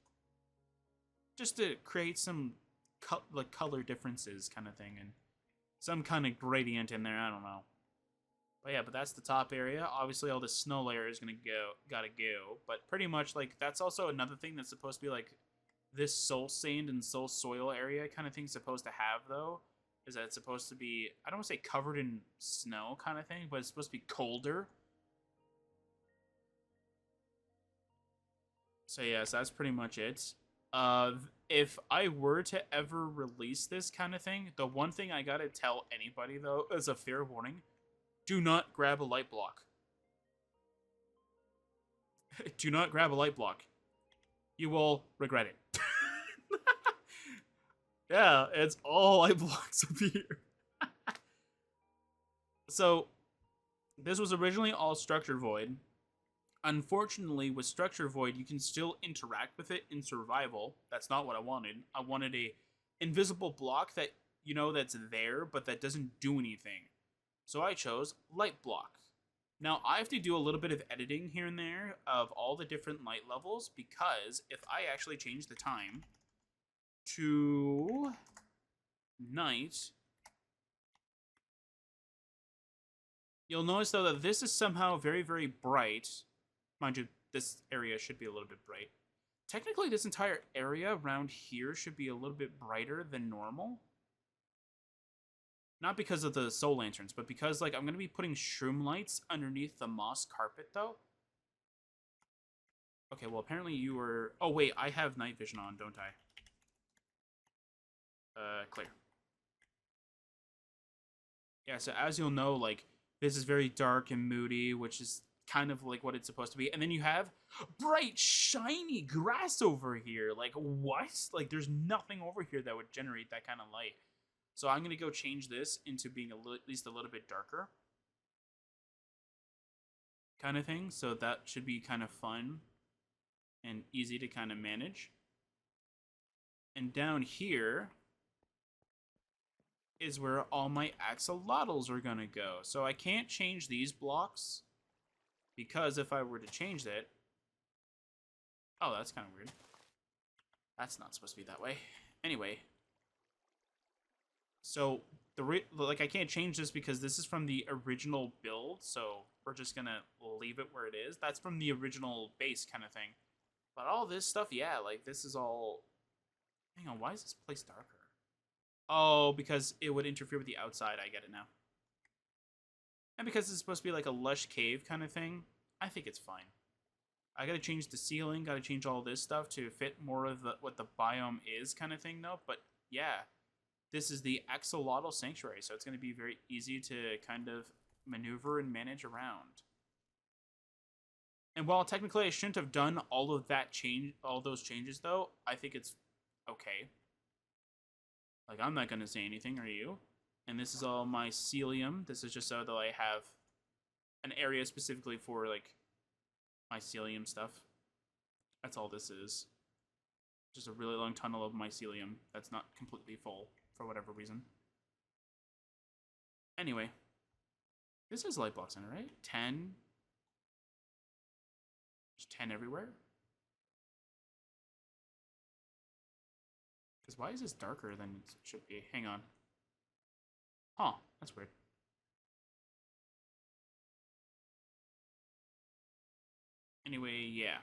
Just to create some like color differences kind of thing and some kind of gradient in there. I don't know. But yeah, but that's the top area. Obviously, all the snow layer is gotta go. But pretty much, like, that's also another thing that's supposed to be, like, this soul sand and soul soil area kind of thing supposed to have, though. Is that it's supposed to be, I don't want to say covered in snow kind of thing, but it's supposed to be colder. So yeah, so that's pretty much it. If I were to ever release this kind of thing, the one thing I gotta tell anybody, though, as a fair warning, do not grab a light block. Do not grab a light block. You will regret it. Yeah, it's all light blocks up here. So, this was originally all Structure Void. Unfortunately, with Structure Void, you can still interact with it in survival. That's not what I wanted. I wanted a invisible block that, you know, that's there, but that doesn't do anything. So I chose Light Block. Now, I have to do a little bit of editing here and there of all the different light levels, because if I actually change the time to night, you'll notice, though, that this is somehow very, very bright. Mind you, this area should be a little bit bright. Technically, this entire area around here should be a little bit brighter than normal. Not because of the soul lanterns, but because, like, I'm going to be putting shroom lights underneath the moss carpet, though. Okay, well, apparently you were... Oh, wait, I have night vision on, don't I? Clear. Yeah, so as you'll know, like, this is very dark and moody, which is kind of like what it's supposed to be. And then you have bright, shiny grass over here. Like, what? Like, there's nothing over here that would generate that kind of light. So I'm going to go change this into being at least a little bit darker. Kind of thing. So that should be kind of fun and easy to kind of manage. And down here is where all my axolotls are going to go. So I can't change these blocks, because if I were to change that... Oh, that's kind of weird. That's not supposed to be that way. Anyway... So, like, I can't change this because this is from the original build, so we're just gonna leave it where it is. That's from the original base kind of thing. But all this stuff, yeah, like, this is all... Hang on, why is this place darker? Oh, because it would interfere with the outside. I get it now. And because it's supposed to be like a lush cave kind of thing, I think it's fine. I gotta change the ceiling, gotta change all this stuff to fit more of what the biome is kind of thing, though. But, yeah. This is the Axolotl Sanctuary, so it's going to be very easy to kind of maneuver and manage around. And while technically I shouldn't have done all of that all those changes, though, I think it's okay. Like, I'm not going to say anything, are you? And this is all mycelium. This is just so that I have an area specifically for, like, mycelium stuff. That's all this is. Just a really long tunnel of mycelium that's not completely full. For whatever reason. Anyway. This has light blocks in it, right? 10. There's 10 everywhere. Because why is this darker than it should be? Hang on. Huh. That's weird. Anyway, yeah.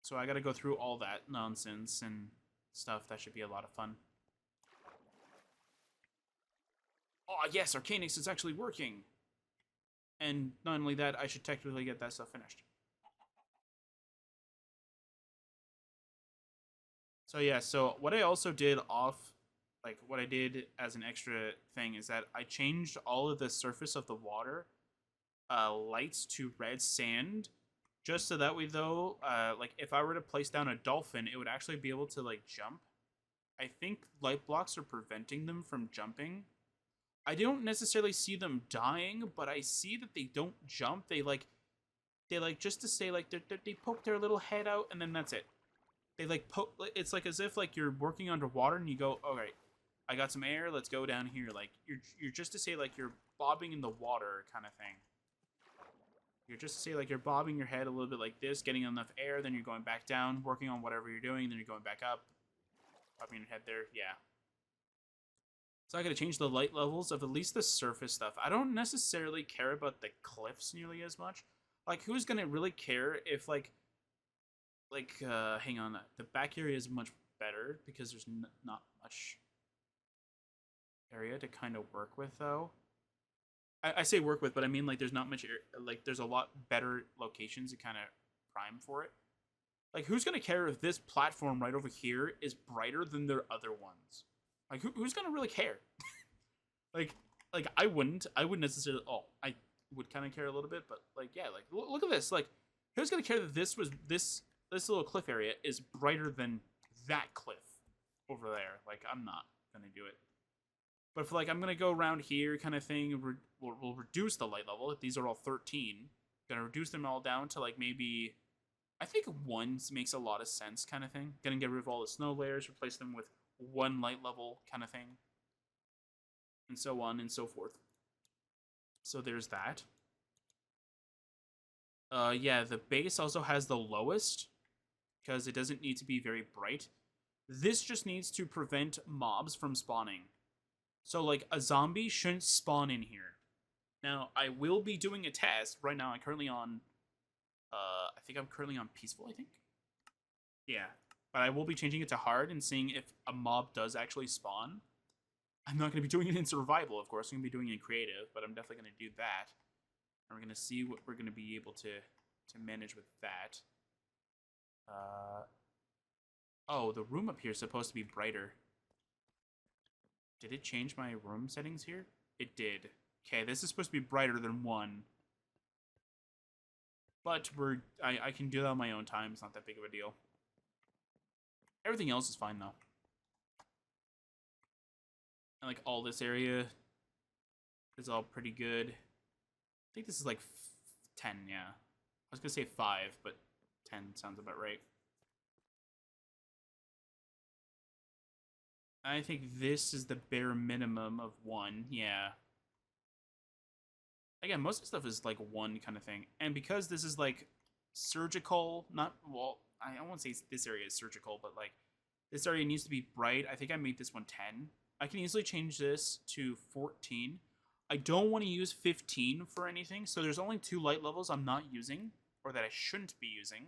So I gotta go through all that nonsense and stuff. That should be a lot of fun. Oh, yes, Arcanix is actually working. And not only that, I should technically get that stuff finished. So yeah, so what I also did what I did as an extra thing is that I changed all of the surface of the water lights to red sand. Just so that way, though, like, if I were to place down a dolphin, it would actually be able to, like, jump. I think light blocks are preventing them from jumping. I don't necessarily see them dying, but I see that they don't jump. They just to say, like, they poke their little head out, and then that's it. They, like, poke... It's like as if, like, you're working underwater, and you go, okay, I got some air, let's go down here. Like, you're just to say, like, you're bobbing in the water kind of thing. You're just say like you're bobbing your head a little bit like this, getting enough air, then you're going back down, working on whatever you're doing, then you're going back up, bobbing your head there. Yeah. So I gotta change the light levels of at least the surface stuff. I don't necessarily care about the cliffs nearly as much. Like, who's gonna really care if hang on, the back area is much better because there's not much area to kind of work with though. I say work with, but I mean like there's not much like there's a lot better locations to kind of prime for it. Like, who's gonna care if this platform right over here is brighter than their other ones? Like, who's gonna really care? like, I wouldn't necessarily. Oh, I would kind of care a little bit, but like, yeah, like look at this. Like, who's gonna care that this little cliff area is brighter than that cliff over there? Like, I'm not gonna do it. But for like, I'm gonna go around here, kind of thing. We'll reduce the light level. These are all 13. Gonna reduce them all down to like maybe. I think 1 makes a lot of sense, kind of thing. Gonna get rid of all the snow layers, replace them with 1 light level, kind of thing, and so on and so forth. So there's that. Yeah, the base also has the lowest because it doesn't need to be very bright. This just needs to prevent mobs from spawning. So like a zombie shouldn't spawn in here. Now I will be doing a test right now. I'm currently on. I think I'm currently on peaceful. I think. Yeah, but I will be changing it to hard and seeing if a mob does actually spawn. I'm not going to be doing it in survival, of course. I'm going to be doing it in creative, but I'm definitely going to do that. And we're going to see what we're going to be able to manage with that. Oh, the room up here is supposed to be brighter. Did it change my room settings here? It did. Okay, this is supposed to be brighter than 1. But I can do that on my own time. It's not that big of a deal. Everything else is fine, though. And, like, all this area is all pretty good. I think this is, like, 10, yeah. I was going to say 5, but 10 sounds about right. I think this is the bare minimum of 1, yeah. Again, most of the stuff is, like, 1 kind of thing. And because this is, like, surgical, not, well, I won't say this area is surgical, but, like, this area needs to be bright. I think I made this one 10. I can easily change this to 14. I don't want to use 15 for anything, so there's only 2 light levels I'm not using, or that I shouldn't be using,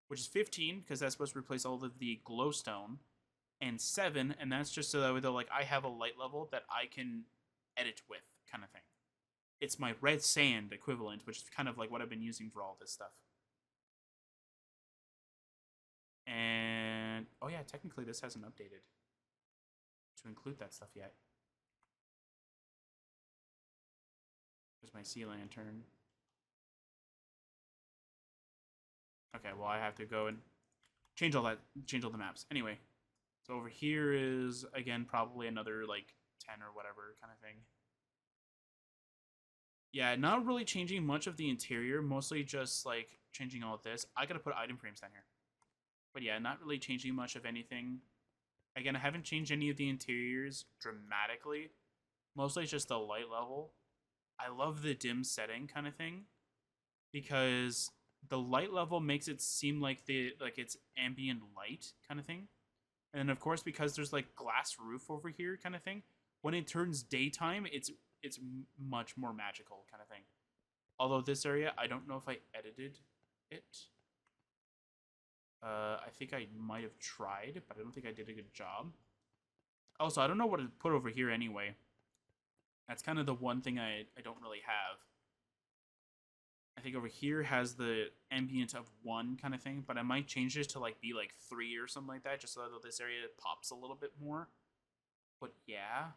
which is 15, because that's supposed to replace all of the glowstone, and 7, and that's just so that way, though, like, I have a light level that I can edit with, kind of thing. It's my red sand equivalent, which is kind of like what I've been using for all this stuff. And, oh yeah, technically this hasn't updated to include that stuff yet. There's my sea lantern. Okay, well I have to go and change all the maps. Anyway, so over here is, again, probably another, like, 10 or whatever kind of thing. Yeah, not really changing much of the interior, mostly just, like, changing all of this. I gotta put item frames down here. But yeah, not really changing much of anything. Again, I haven't changed any of the interiors dramatically. Mostly just the light level. I love the dim setting kind of thing, because the light level makes it seem like it's ambient light kind of thing. And then, of course, because there's, like, glass roof over here kind of thing, when it turns daytime, it's much more magical kind of thing. Although this area, I don't know if I edited it. I think I might have tried, but I don't think I did a good job. Also, I don't know what to put over here anyway. That's kind of the one thing I don't really have. I think over here has the ambient of 1 kind of thing, but I might change this to, like, be like 3 or something like that, just so that this area pops a little bit more. But yeah.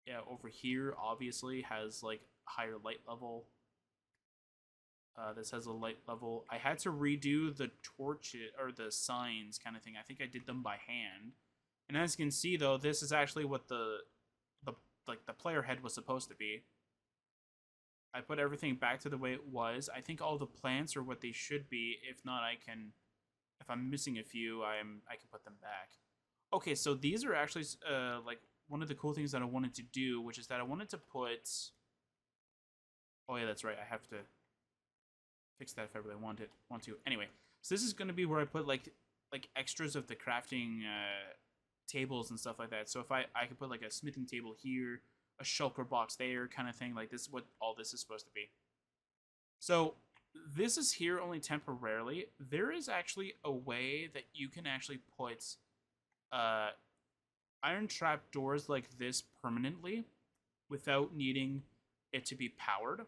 Yeah, over here obviously has, like, higher light level. This has a light level. I had to redo the torches or the signs kind of thing. I think I did them by hand. And as you can see, though, this is actually what the player head was supposed to be. I put everything back to the way it was. I think all the plants are what they should be. If not, if I'm missing a few, I can put them back. Okay, so these are actually like one of the cool things that I wanted to do, which is that I wanted to put Oh yeah, that's right. I have to fix that if I really want to. Anyway, so this is going to be where I put like extras of the crafting tables and stuff like that. So if I could put like a smithing table here, a shulker box there, kind of thing. Like this is what all this is supposed to be. So this is here only temporarily. There is actually a way that you can actually put iron trap doors like this permanently without needing it to be powered.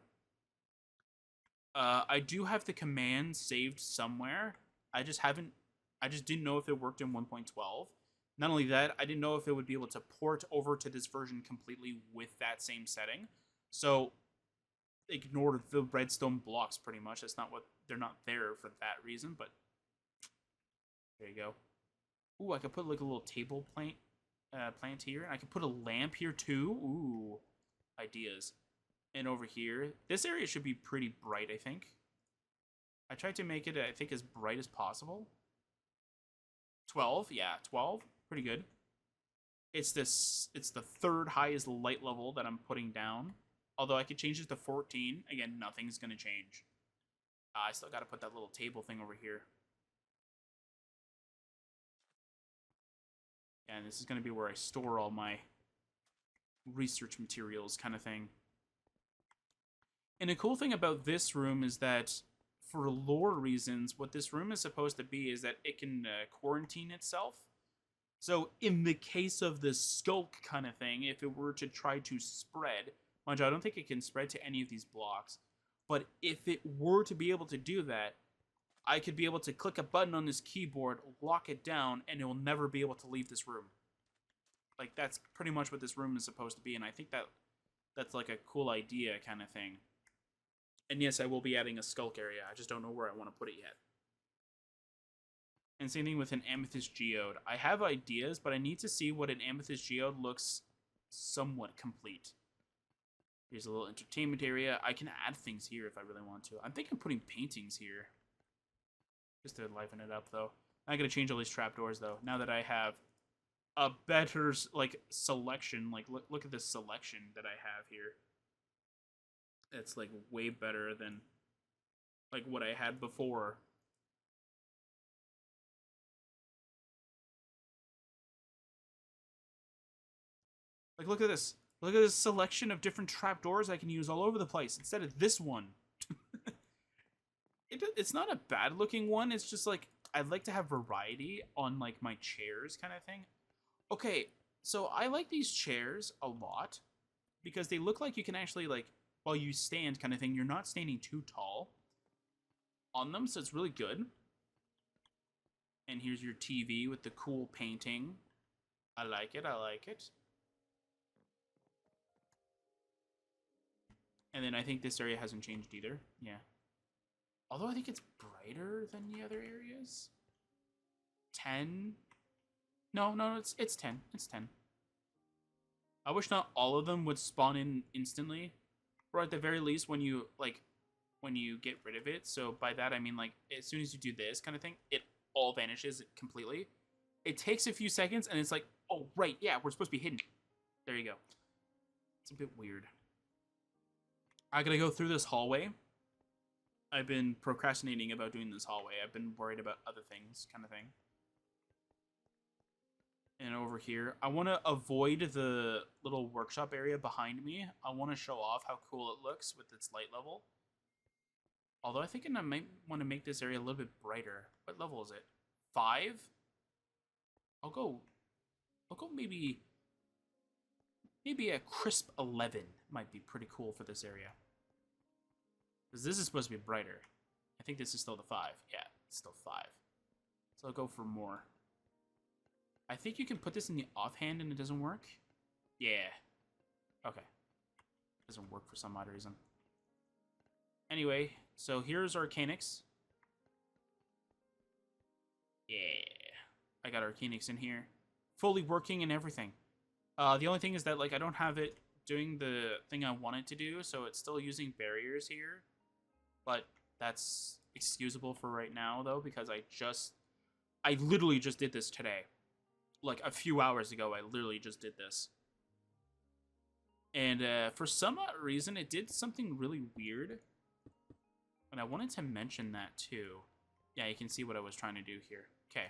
I do have the command saved somewhere. I just didn't know if it worked in 1.12. Not only that, I didn't know if it would be able to port over to this version completely with that same setting. So ignore the redstone blocks pretty much. That's not what they're not there for that reason, but there you go. Ooh, I could put like a little table plant here. I could put a lamp here too. Ooh, ideas. And over here, this area should be pretty bright, I think. I tried to make it, I think, as bright as possible. 12, yeah, 12, pretty good. It's the third highest light level that I'm putting down. Although I could change it to 14. Again, nothing's gonna change. I still gotta put that little table thing over here. And this is gonna be where I store all my research materials, kind of thing. And the cool thing about this room is that, for lore reasons, what this room is supposed to be is that it can quarantine itself. So in the case of the skulk kind of thing, if it were to try to spread, mind you, I don't think it can spread to any of these blocks, but if it were to be able to do that, I could be able to click a button on this keyboard, lock it down, and it will never be able to leave this room. Like, that's pretty much what this room is supposed to be, and I think that's like a cool idea kind of thing. And yes, I will be adding a skulk area. I just don't know where I want to put it yet. And same thing with an amethyst geode. I have ideas, but I need to see what an amethyst geode looks somewhat complete. Here's a little entertainment area. I can add things here if I really want to. I'm thinking of putting paintings here. Just to liven it up, though. I'm going to change all these trapdoors, though. Now that I have a better, like, selection. Like, look at this selection that I have here. It's like way better than like what I had before. Like, look at this. Look at this selection of different trapdoors I can use all over the place instead of this one. It's not a bad looking one. It's just like I'd like to have variety on like my chairs kind of thing. Okay, so I like these chairs a lot because they look like you can actually like, while you stand kind of thing, you're not standing too tall on them, so it's really good. And here's your TV with the cool painting. I like it, I like it. And then I think this area hasn't changed either, yeah. Although I think it's brighter than the other areas. 10? No, it's 10, it's 10. I wish not all of them would spawn in instantly. Or at the very least, when you get rid of it. So by that I mean like as soon as you do this kind of thing, it all vanishes completely. It takes a few seconds and it's like, oh right, yeah, we're supposed to be hidden. There you go. It's a bit weird. I gotta go through this hallway. I've been procrastinating about doing this hallway. I've been worried about other things, kind of thing. And over here, I want to avoid the little workshop area behind me. I want to show off how cool it looks with its light level. Although I think I might want to make this area a little bit brighter. What level is it? 5? I'll go maybe a crisp 11 might be pretty cool for this area. Because this is supposed to be brighter. I think this is still the 5. Yeah, it's still 5. So I'll go for more. I think you can put this in the offhand and it doesn't work. Yeah. Okay. Doesn't work for some odd reason. Anyway, so here's Arcanix. Yeah. I got Arcanix in here. Fully working and everything. The only thing is that like I don't have it doing the thing I want it to do, so it's still using barriers here. But that's excusable for right now though, because I literally just did this today. Like a few hours ago, I literally just did this. And for some odd reason, it did something really weird. And I wanted to mention that too. Yeah, you can see what I was trying to do here. Okay.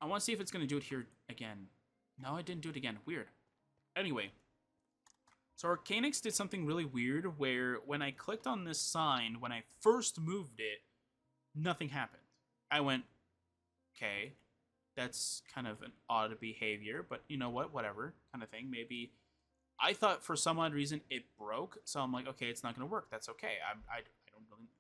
I want to see if it's going to do it here again. No, it didn't do it again. Weird. Anyway. So Arcanix did something really weird where when I clicked on this sign, when I first moved it, nothing happened. I went, okay, that's kind of an odd behavior, but you know what, whatever, kind of thing. Maybe I thought for some odd reason it broke, so I'm like, okay, it's not gonna work. That's okay.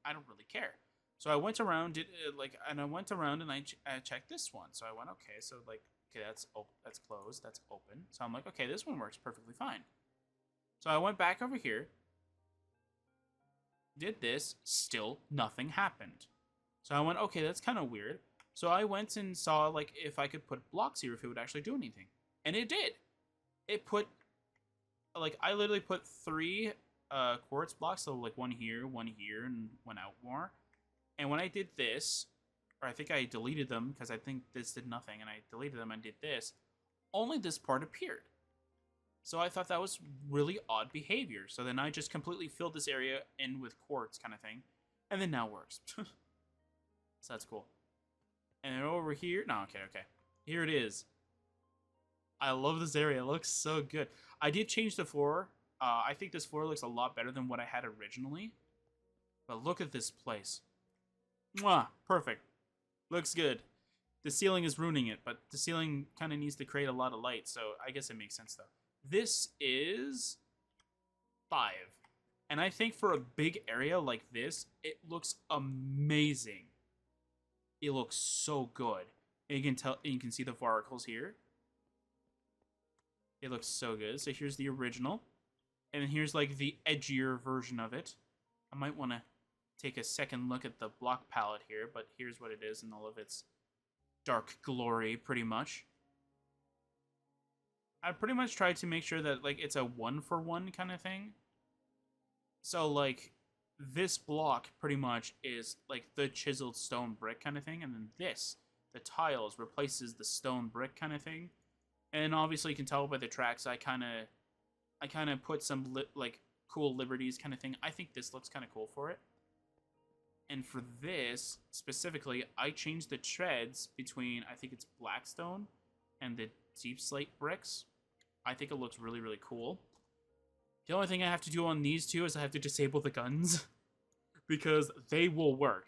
I don't really care. So I went around, and I checked this one. So I went, okay, so like, okay, that's closed, that's open. So I'm like, okay, this one works perfectly fine. So I went back over here, did this, still nothing happened. So I went, okay, that's kind of weird. So I went and saw like if I could put blocks here, if it would actually do anything. And it did. It put, like, I literally put 3 quartz blocks, so like one here, and one out more. And when I did this, or I think I deleted them because I think this did nothing, and I deleted them and did this, only this part appeared. So I thought that was really odd behavior. So then I just completely filled this area in with quartz kind of thing. And then now it works. So that's cool. And then over here... No, okay. Here it is. I love this area. It looks so good. I did change the floor. I think this floor looks a lot better than what I had originally. But look at this place. Mwah! Perfect. Looks good. The ceiling is ruining it, but the ceiling kind of needs to create a lot of light, so I guess it makes sense, though. This is 5. And I think for a big area like this, it looks amazing. It looks so good. And you can see the varicles here. It looks so good. So here's the original. And here's like the edgier version of it. I might want to take a second look at the block palette here, but here's what it is in all of its dark glory, pretty much. I pretty much tried to make sure that like it's a 1-for-1 kind of thing. So like this block pretty much is like the chiseled stone brick kind of thing, and then this, the tiles, replaces the stone brick kind of thing. And obviously you can tell by the tracks I kind of put some like cool liberties kind of thing. I think this looks kind of cool for it. And for this specifically, I changed the treads between, I think it's Blackstone and the deep slate bricks. I think it looks really, really cool. The only thing I have to do on these two is I have to disable the guns because they will work.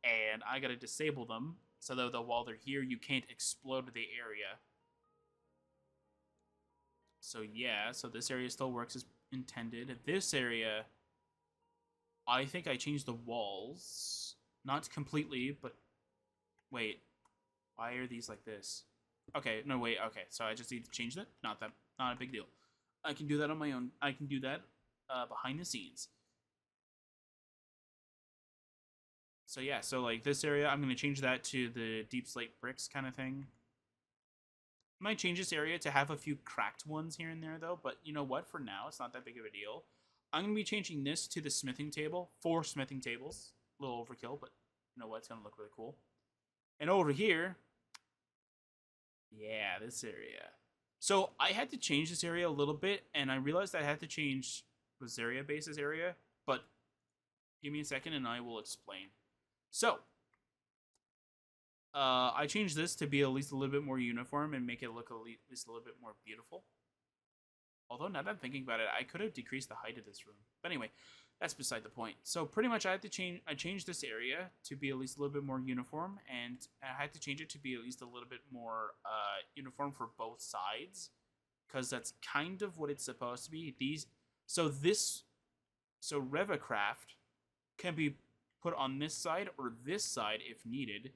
And I gotta disable them so that while they're here, you can't explode the area. So yeah, so this area still works as intended. This area, I think I changed the walls. Not completely, but wait. Why are these like this? Okay, no, wait, okay. So I just need to change that? Not a big deal. I can do that on my own. I can do that behind the scenes. So yeah, so like this area, I'm going to change that to the deep slate bricks kind of thing. I might change this area to have a few cracked ones here and there though, but you know what? For now, it's not that big of a deal. I'm going to be changing this to the smithing table. 4 smithing tables. A little overkill, but you know what? It's going to look really cool. And over here, yeah, this area. So I had to change this area a little bit, and I realized I had to change Rosaria Base's area, but give me a second and I will explain. So, I changed this to be at least a little bit more uniform and make it look at least a little bit more beautiful. Although, now that I'm thinking about it, I could have decreased the height of this room. But anyway, that's beside the point. So pretty much I changed this area to be at least a little bit more uniform, and I had to change it to be at least a little bit more uniform for both sides, because that's kind of what it's supposed to be. So Sercacraft can be put on this side or this side if needed,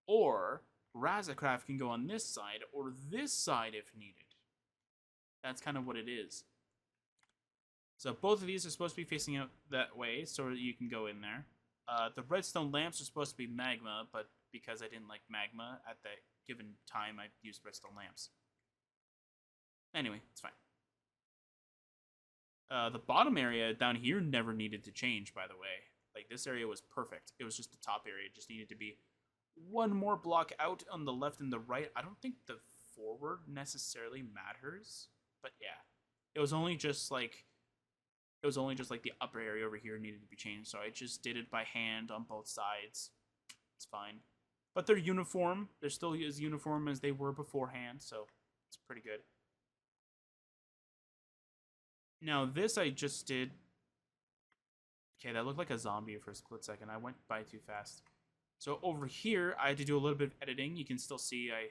or Sercacraft can go on this side or this side if needed. That's kind of what it is. So both of these are supposed to be facing out that way, so you can go in there. The redstone lamps are supposed to be magma, but because I didn't like magma at that given time, I used redstone lamps. Anyway, it's fine. The bottom area down here never needed to change, by the way. Like, this area was perfect. It was just the top area. It just needed to be one more block out on the left and the right. I don't think the forward necessarily matters, but yeah. It was only just like the upper area over here needed to be changed, so I just did it by hand on both sides. It's fine. But they're uniform. They're still as uniform as they were beforehand, so it's pretty good. Now, this I just did. Okay, that looked like a zombie for a split second. I went by too fast. So over here, I had to do a little bit of editing. You can still see I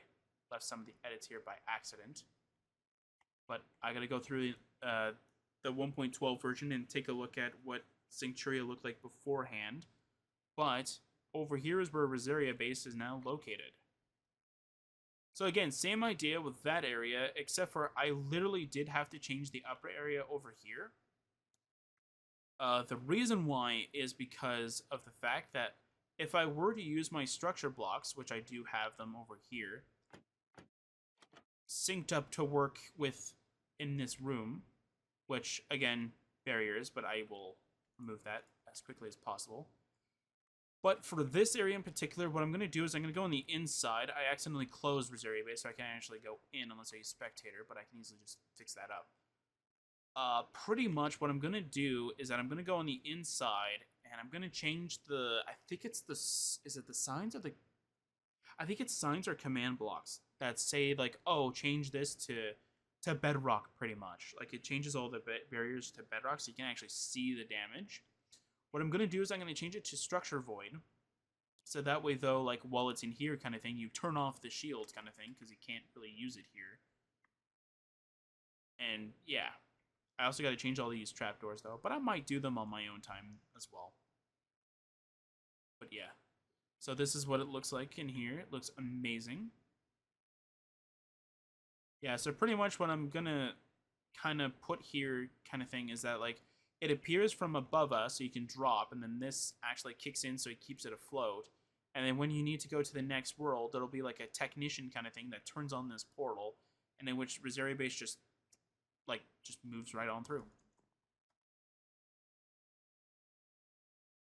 left some of the edits here by accident. But I gotta go through the 1.12 version and take a look at what Sanctuaria looked like beforehand. But over here is where Rosaria base is now located. So again, same idea with that area, except for I literally did have to change the upper area over here. The reason why is because of the fact that if I were to use my structure blocks, which I do have them over here, synced up to work with in this room, which again, barriers, but I will remove that as quickly as possible. But for this area in particular, what I'm going to do is I'm going to go on the inside. I accidentally closed Rosaria base, so I can't actually go in unless I use Spectator, but I can easily just fix that up. Pretty much what I'm going to do is that I'm going to go on the inside, and I'm going to change the, I think it's the, is it the signs or the, I think it's signs or command blocks that say, like, oh, change this to bedrock, pretty much. Like, it changes all the barriers to bedrock, so you can actually see the damage. What I'm going to do is I'm going to change it to structure void. So that way, though, like, while it's in here kind of thing, you turn off the shield kind of thing, because you can't really use it here. And, yeah. I also got to change all these trapdoors, though, but I might do them on my own time as well. But, yeah. So this is what it looks like in here. It looks amazing. Yeah, so pretty much what I'm going to kind of put here kind of thing is that, like, it appears from above us, so you can drop, and then this actually kicks in, so it keeps it afloat. And then when you need to go to the next world, there'll be like a technician kind of thing that turns on this portal, and in which Rosaria base just moves right on through.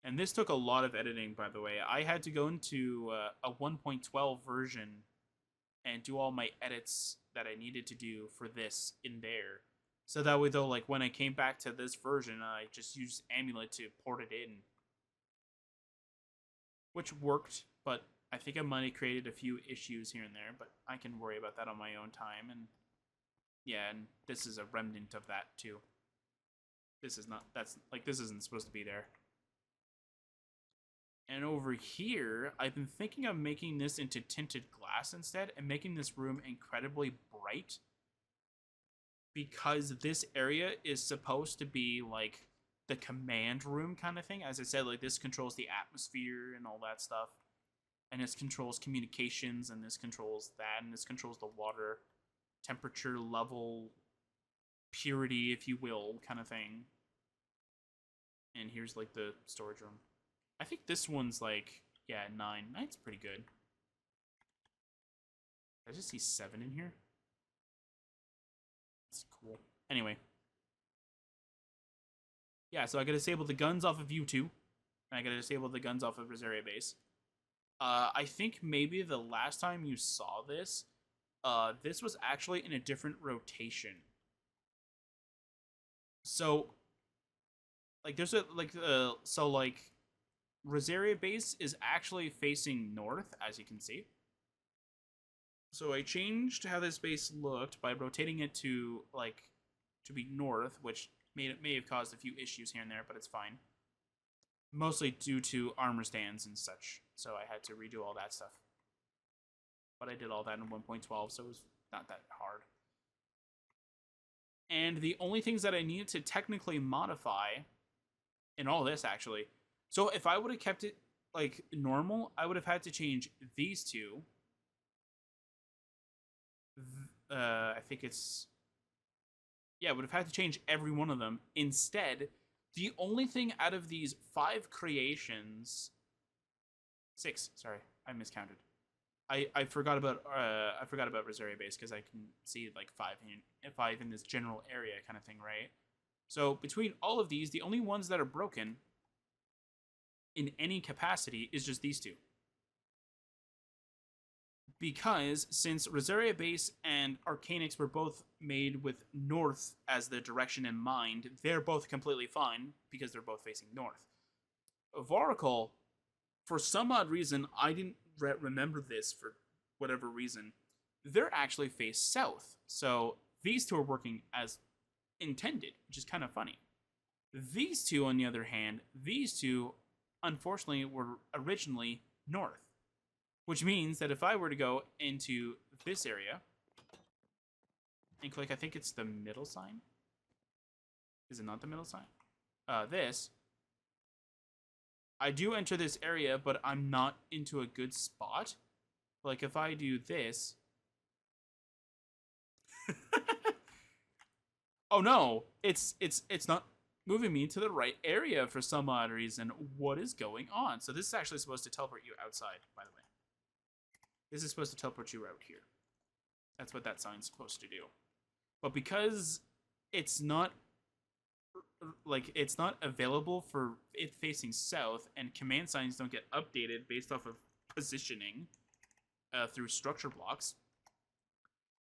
And this took a lot of editing, by the way. I had to go into a 1.12 version and do all my edits that I needed to do for this in there. So that way, though, like, when I came back to this version, I just used Amulet to port it in. Which worked, but I think I might have created a few issues here and there, but I can worry about that on my own time. And yeah, and this is a remnant of that, too. This is not, that's, like, this isn't supposed to be there. And over here, I've been thinking of making this into tinted glass instead, and making this room incredibly bright. Because this area is supposed to be, like, the command room kind of thing. As I said, like, this controls the atmosphere and all that stuff. And this controls communications, and this controls that, and this controls the water temperature level, purity, if you will, kind of thing. And here's, like, the storage room. I think this one's, like, yeah, 9. 9's pretty good. I just see 7 in here. That's cool. Anyway. Yeah, so I gotta disable the guns off of U2. And I gotta disable the guns off of Rosaria base. I think maybe the last time you saw this, this was actually in a different rotation. So, like, there's a, like, so, like, Rosaria base is actually facing north, as you can see. So I changed how this base looked by rotating it to, like, to be north, which may have caused a few issues here and there, but it's fine. Mostly due to armor stands and such, so I had to redo all that stuff. But I did all that in 1.12, so it was not that hard. And the only things that I needed to technically modify in all this, actually, so if I would have kept it, like, normal, I would have had to change these two. I think it's... Yeah, I would have had to change every one of them. Instead, the only thing out of these 5 creations... 6, sorry, I miscounted. I forgot about Rosaria base, because I can see, like, 5 in this general area kind of thing, right? So between all of these, the only ones that are broken in any capacity is just these 2. Because since Rosaria Base and Arcanix were both made with north as the direction in mind, they're both completely fine because they're both facing north. Voracle, for some odd reason, I didn't remember this for whatever reason, they're actually face south. So these two are working as intended, which is kind of funny. These two, on the other hand, these two, unfortunately, were originally north. Which means that if I were to go into this area and click, I think it's the middle sign. Is it not the middle sign? This. I do enter this area, but I'm not into a good spot. Like if I do this. Oh no, it's not moving me to the right area for some odd reason. What is going on? So this is actually supposed to teleport you outside, by the way. This is supposed to teleport you out here. That's what that sign's supposed to do. But because it's not available for it facing south, and command signs don't get updated based off of positioning through structure blocks,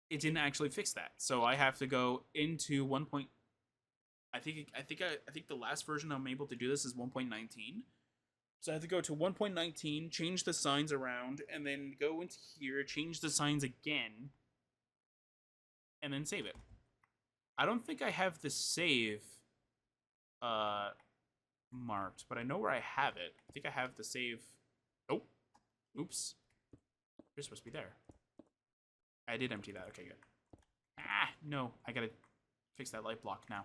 it didn't actually fix that. So I have to go into 1. I think the last version I'm able to do this is 1.19. So I have to go to 1.19, change the signs around, and then go into here, change the signs again, and then save it. I don't think I have the save marked, but I know where I have it. I think I have the save. Oh, oops. You're supposed to be there. I did empty that. Okay, good. Ah, no. I gotta fix that light block now.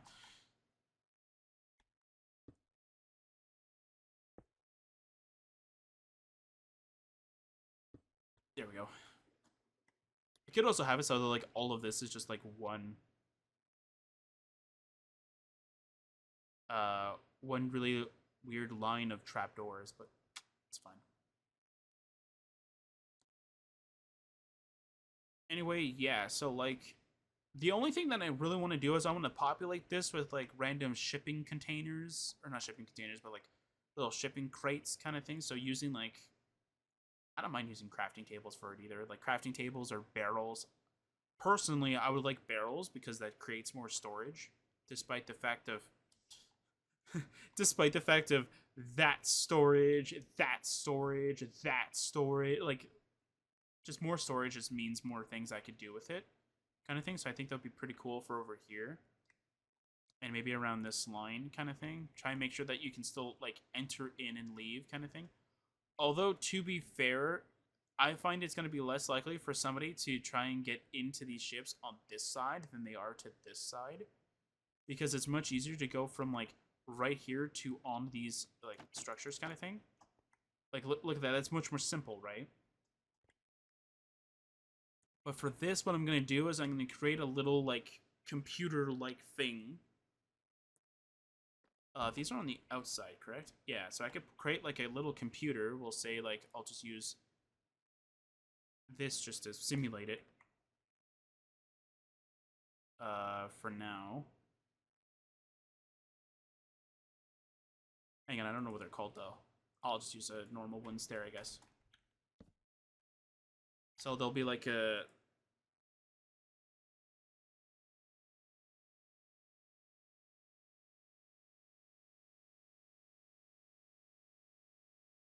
There we go. I could also have it so that like all of this is just like one really weird line of trapdoors, but it's fine. Anyway, yeah, so like the only thing that I really want to do is I want to populate this with like random shipping containers, or not shipping containers, but like little shipping crates kind of thing. So using like, I don't mind using crafting tables for it either. Like crafting tables or barrels. Personally, I would like barrels because that creates more storage, despite the fact of that storage, like just more storage just means more things I could do with it, kind of thing. So I think that would be pretty cool for over here, and maybe around this line, kind of thing. Try and make sure that you can still like enter in and leave, kind of thing. Although, to be fair, I find it's going to be less likely for somebody to try and get into these ships on this side than they are to this side. Because it's much easier to go from, like, right here to on these, like, structures kind of thing. Like, look at that. That's much more simple, right? But for this, what I'm going to do is I'm going to create a little, like, computer-like thing. These are on the outside, correct? Yeah, so I could create like a little computer. We'll say like I'll just use this just to simulate it. For now. Hang on, I don't know what they're called though. I'll just use a normal one stair, I guess. So there'll be like a...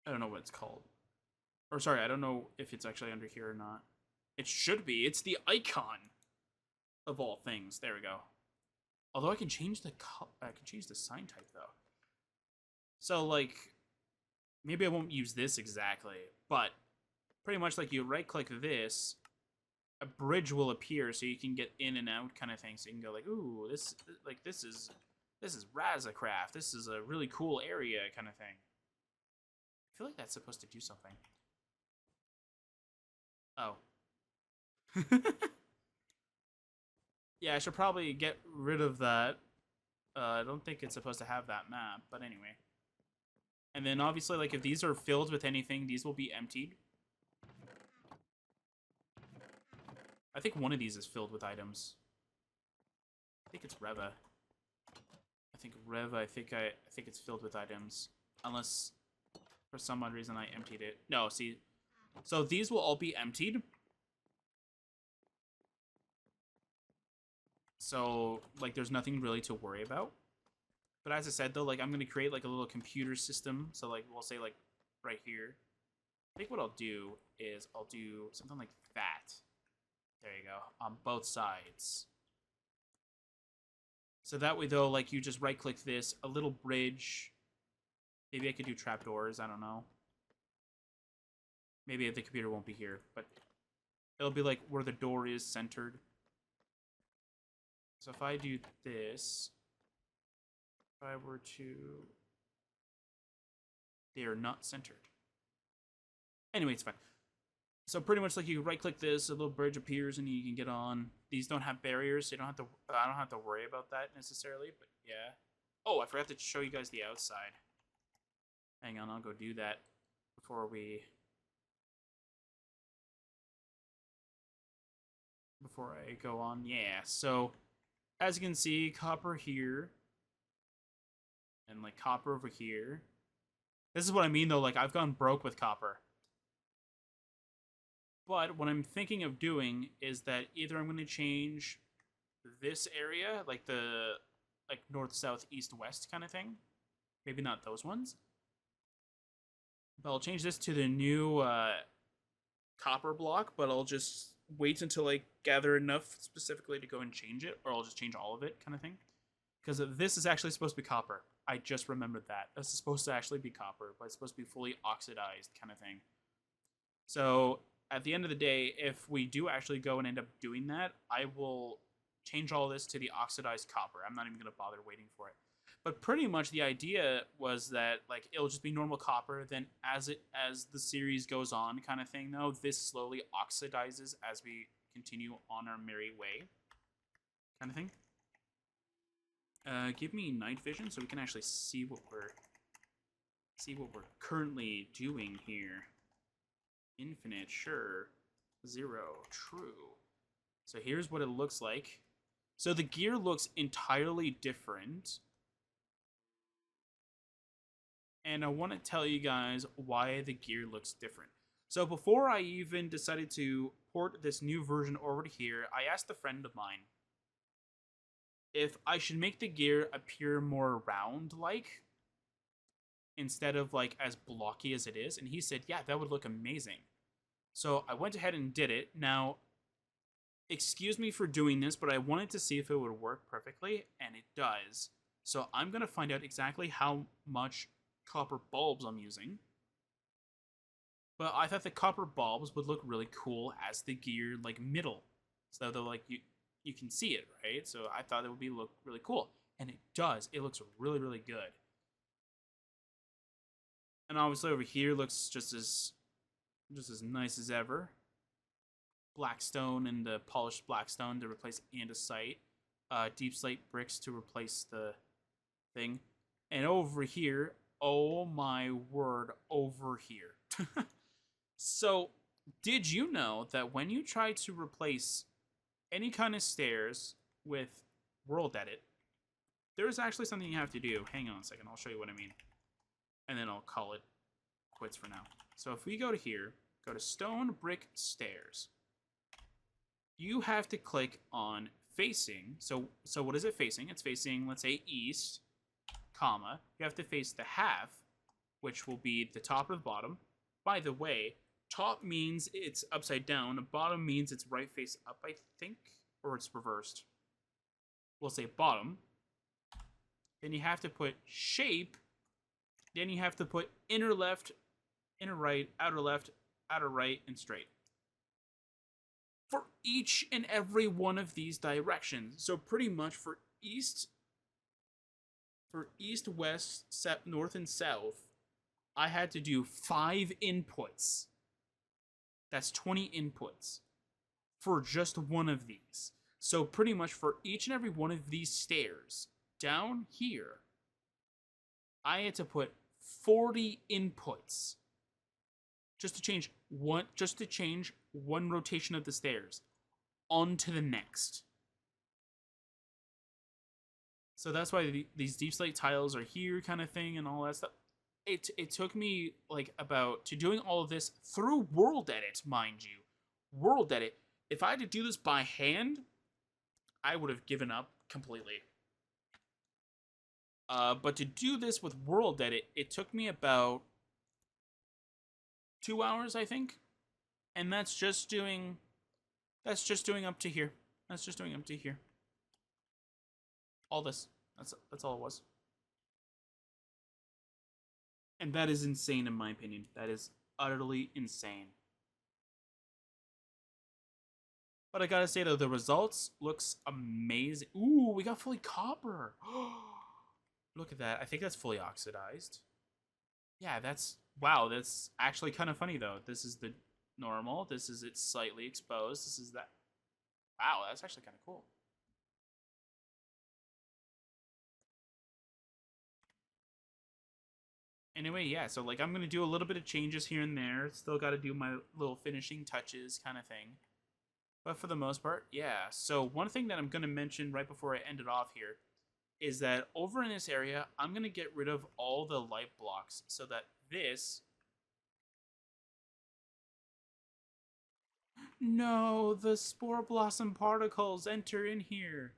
I don't know what it's called. Or sorry, I don't know if it's actually under here or not. It should be. It's the icon of all things. There we go. Although I can change the sign type though. So like maybe I won't use this exactly, but pretty much like you right click this, a bridge will appear so you can get in and out kind of thing. So you can go like, ooh, this is Sercacraft. This is a really cool area kind of thing. I feel like that's supposed to do something. Oh. Yeah, I should probably get rid of that. I don't think it's supposed to have that map, but anyway. And then obviously, like, if these are filled with anything, these will be emptied. I think one of these is filled with items. I think it's Reva. I think it's filled with items. Unless, for some odd reason, I emptied it. No, see, So these will all be emptied. So, like, there's nothing really to worry about. But as I said, though, like, I'm going to create, like, a little computer system. So, like, we'll say, like, right here. I think what I'll do is I'll do something like that. There you go. On both sides. So that way, though, like, you just right-click this, a little bridge. Maybe I could do trapdoors. I don't know. Maybe the computer won't be here, but it'll be, like, where the door is centered. So if I do this, if I were to... They are not centered. Anyway, it's fine. So pretty much like you right-click this, a little bridge appears, and you can get on. These don't have barriers, so you don't have to. I don't have to worry about that necessarily. But yeah. Oh, I forgot to show you guys the outside. Hang on, I'll go do that before I go on. Yeah. So as you can see, copper here, and like copper over here. This is what I mean though. Like I've gone broke with copper. But what I'm thinking of doing is that either I'm going to change this area, like the north, south, east, west kind of thing. Maybe not those ones. But I'll change this to the new copper block, but I'll just wait until I gather enough specifically to go and change it, or I'll just change all of it kind of thing. Because this is actually supposed to be copper. I just remembered that. This is supposed to actually be copper, but it's supposed to be fully oxidized kind of thing. So at the end of the day, if we do actually go and end up doing that, I will change all this to the oxidized copper. I'm not even going to bother waiting for it. But pretty much the idea was that like it'll just be normal copper. Then as the series goes on, kind of thing. Though this slowly oxidizes as we continue on our merry way, kind of thing. Give me night vision so we can actually see what we're currently doing here. Infinite, sure. 0, true. So here's what it looks like. So the gear looks entirely different. And I want to tell you guys why the gear looks different. So before I even decided to port this new version over to here, I asked a friend of mine if I should make the gear appear more round-like instead of like as blocky as it is, and he said, yeah, that would look amazing. So I went ahead and did it. Now, excuse me for doing this, but I wanted to see if it would work perfectly, and it does. So I'm going to find out exactly how much copper bulbs I'm using. But I thought the copper bulbs would look really cool as the gear like middle. So they're like you can see it, right? So I thought it would look really cool. And it does. It looks really, really good. And obviously over here looks just as nice as ever. Black stone and the polished black stone to replace andesite. Deep slate bricks to replace the thing. And over here, oh my word, over here. So, did you know that when you try to replace any kind of stairs with World Edit, there's actually something you have to do. Hang on a second, I'll show you what I mean. And then I'll call it quits for now. So if we go to here, go to stone, brick, stairs. You have to click on facing. So what is it facing? It's facing, let's say, east, comma. You have to face the half, which will be the top or the bottom. By the way, top means it's upside down. Bottom means it's right face up, I think. Or it's reversed. We'll say bottom. Then you have to put shape. Then you have to put inner left, inner right, outer left, outer right, and straight. For each and every one of these directions. So pretty much for east, west, north, and south, I had to do 5 inputs. That's 20 inputs for just one of these. So pretty much for each and every one of these stairs down here, I had to put 40 inputs just to change one rotation of the stairs onto the next. So that's why these deep slate tiles are here kind of thing and all that stuff. it took me like about to doing all of this through World Edit, mind you. World Edit. If I had to do this by hand, I would have given up completely. But to do this with World Edit, it took me about 2 hours, I think. And that's just doing up to here. That's just doing up to here. All this. That's all it was. And that is insane in my opinion. That is utterly insane. But I gotta say though, the results looks amazing. Ooh, we got fully copper. Look at that. I think that's fully oxidized. Yeah, that's wow. That's actually kind of funny though. This is the normal. This is it slightly exposed. This is that. Wow, that's actually kind of cool. Anyway, yeah, so like I'm gonna do a little bit of changes here and there. Still got to do my little finishing touches kind of thing. But for the most part, yeah. So one thing that I'm gonna mention right before I end it off here is that over in this area, I'm gonna get rid of all the light blocks so that this. No, the spore blossom particles enter in here.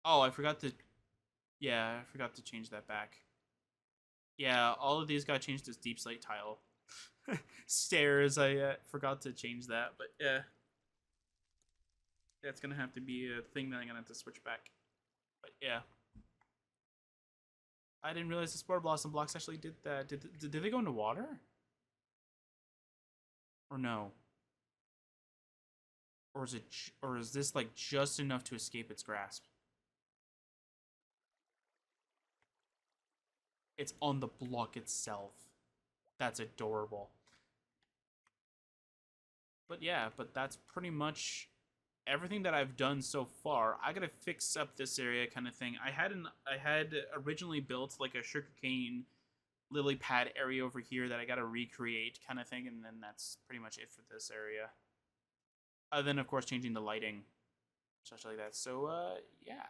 Oh, I forgot to. Yeah, I forgot to change that back. Yeah, all of these got changed as deep slate tile. Stairs, I forgot to change that, but yeah. That's gonna have to be a thing that I'm gonna have to switch back. But yeah. I didn't realize the spore blossom blocks actually did that. Did they go into water? Or no? Or is this like just enough to escape its grasp? It's on the block itself. That's adorable. But yeah, but that's pretty much everything that I've done so far. I gotta fix up this area kind of thing. I had originally built like a sugarcane lily pad area over here that I gotta recreate kind of thing, and then that's pretty much it for this area. Other than of course changing the lighting, such like that. So yeah.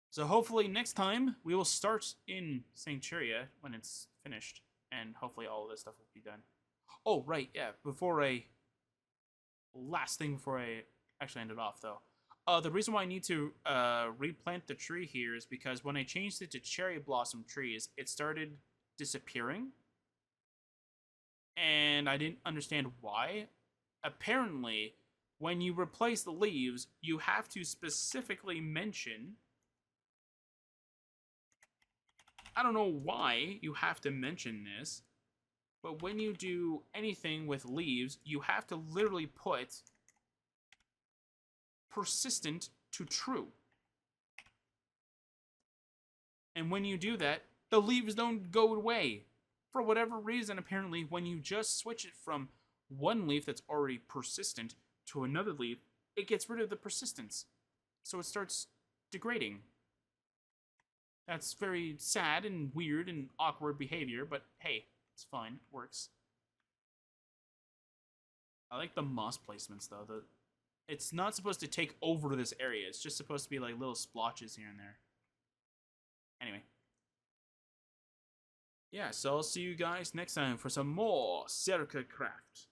So hopefully next time we will start in Sanctuaria when it's finished, and hopefully all of this stuff will be done. Oh right, yeah. Last thing before I actually end it off though. The reason why I need to replant the tree here is because when I changed it to cherry blossom trees, it started disappearing. And I didn't understand why. Apparently, when you replace the leaves, you have to specifically mention. I don't know why you have to mention this, but when you do anything with leaves, you have to literally put persistent to true. And when you do that, the leaves don't go away. For whatever reason, apparently, when you just switch it from one leaf that's already persistent to another leaf, it gets rid of the persistence. So it starts degrading. That's very sad and weird and awkward behavior, but hey, it's fine. It works. I like the moss placements, though. It's not supposed to take over this area. It's just supposed to be like little splotches here and there. Anyway. Yeah, so I'll see you guys next time for some more Sercacraft.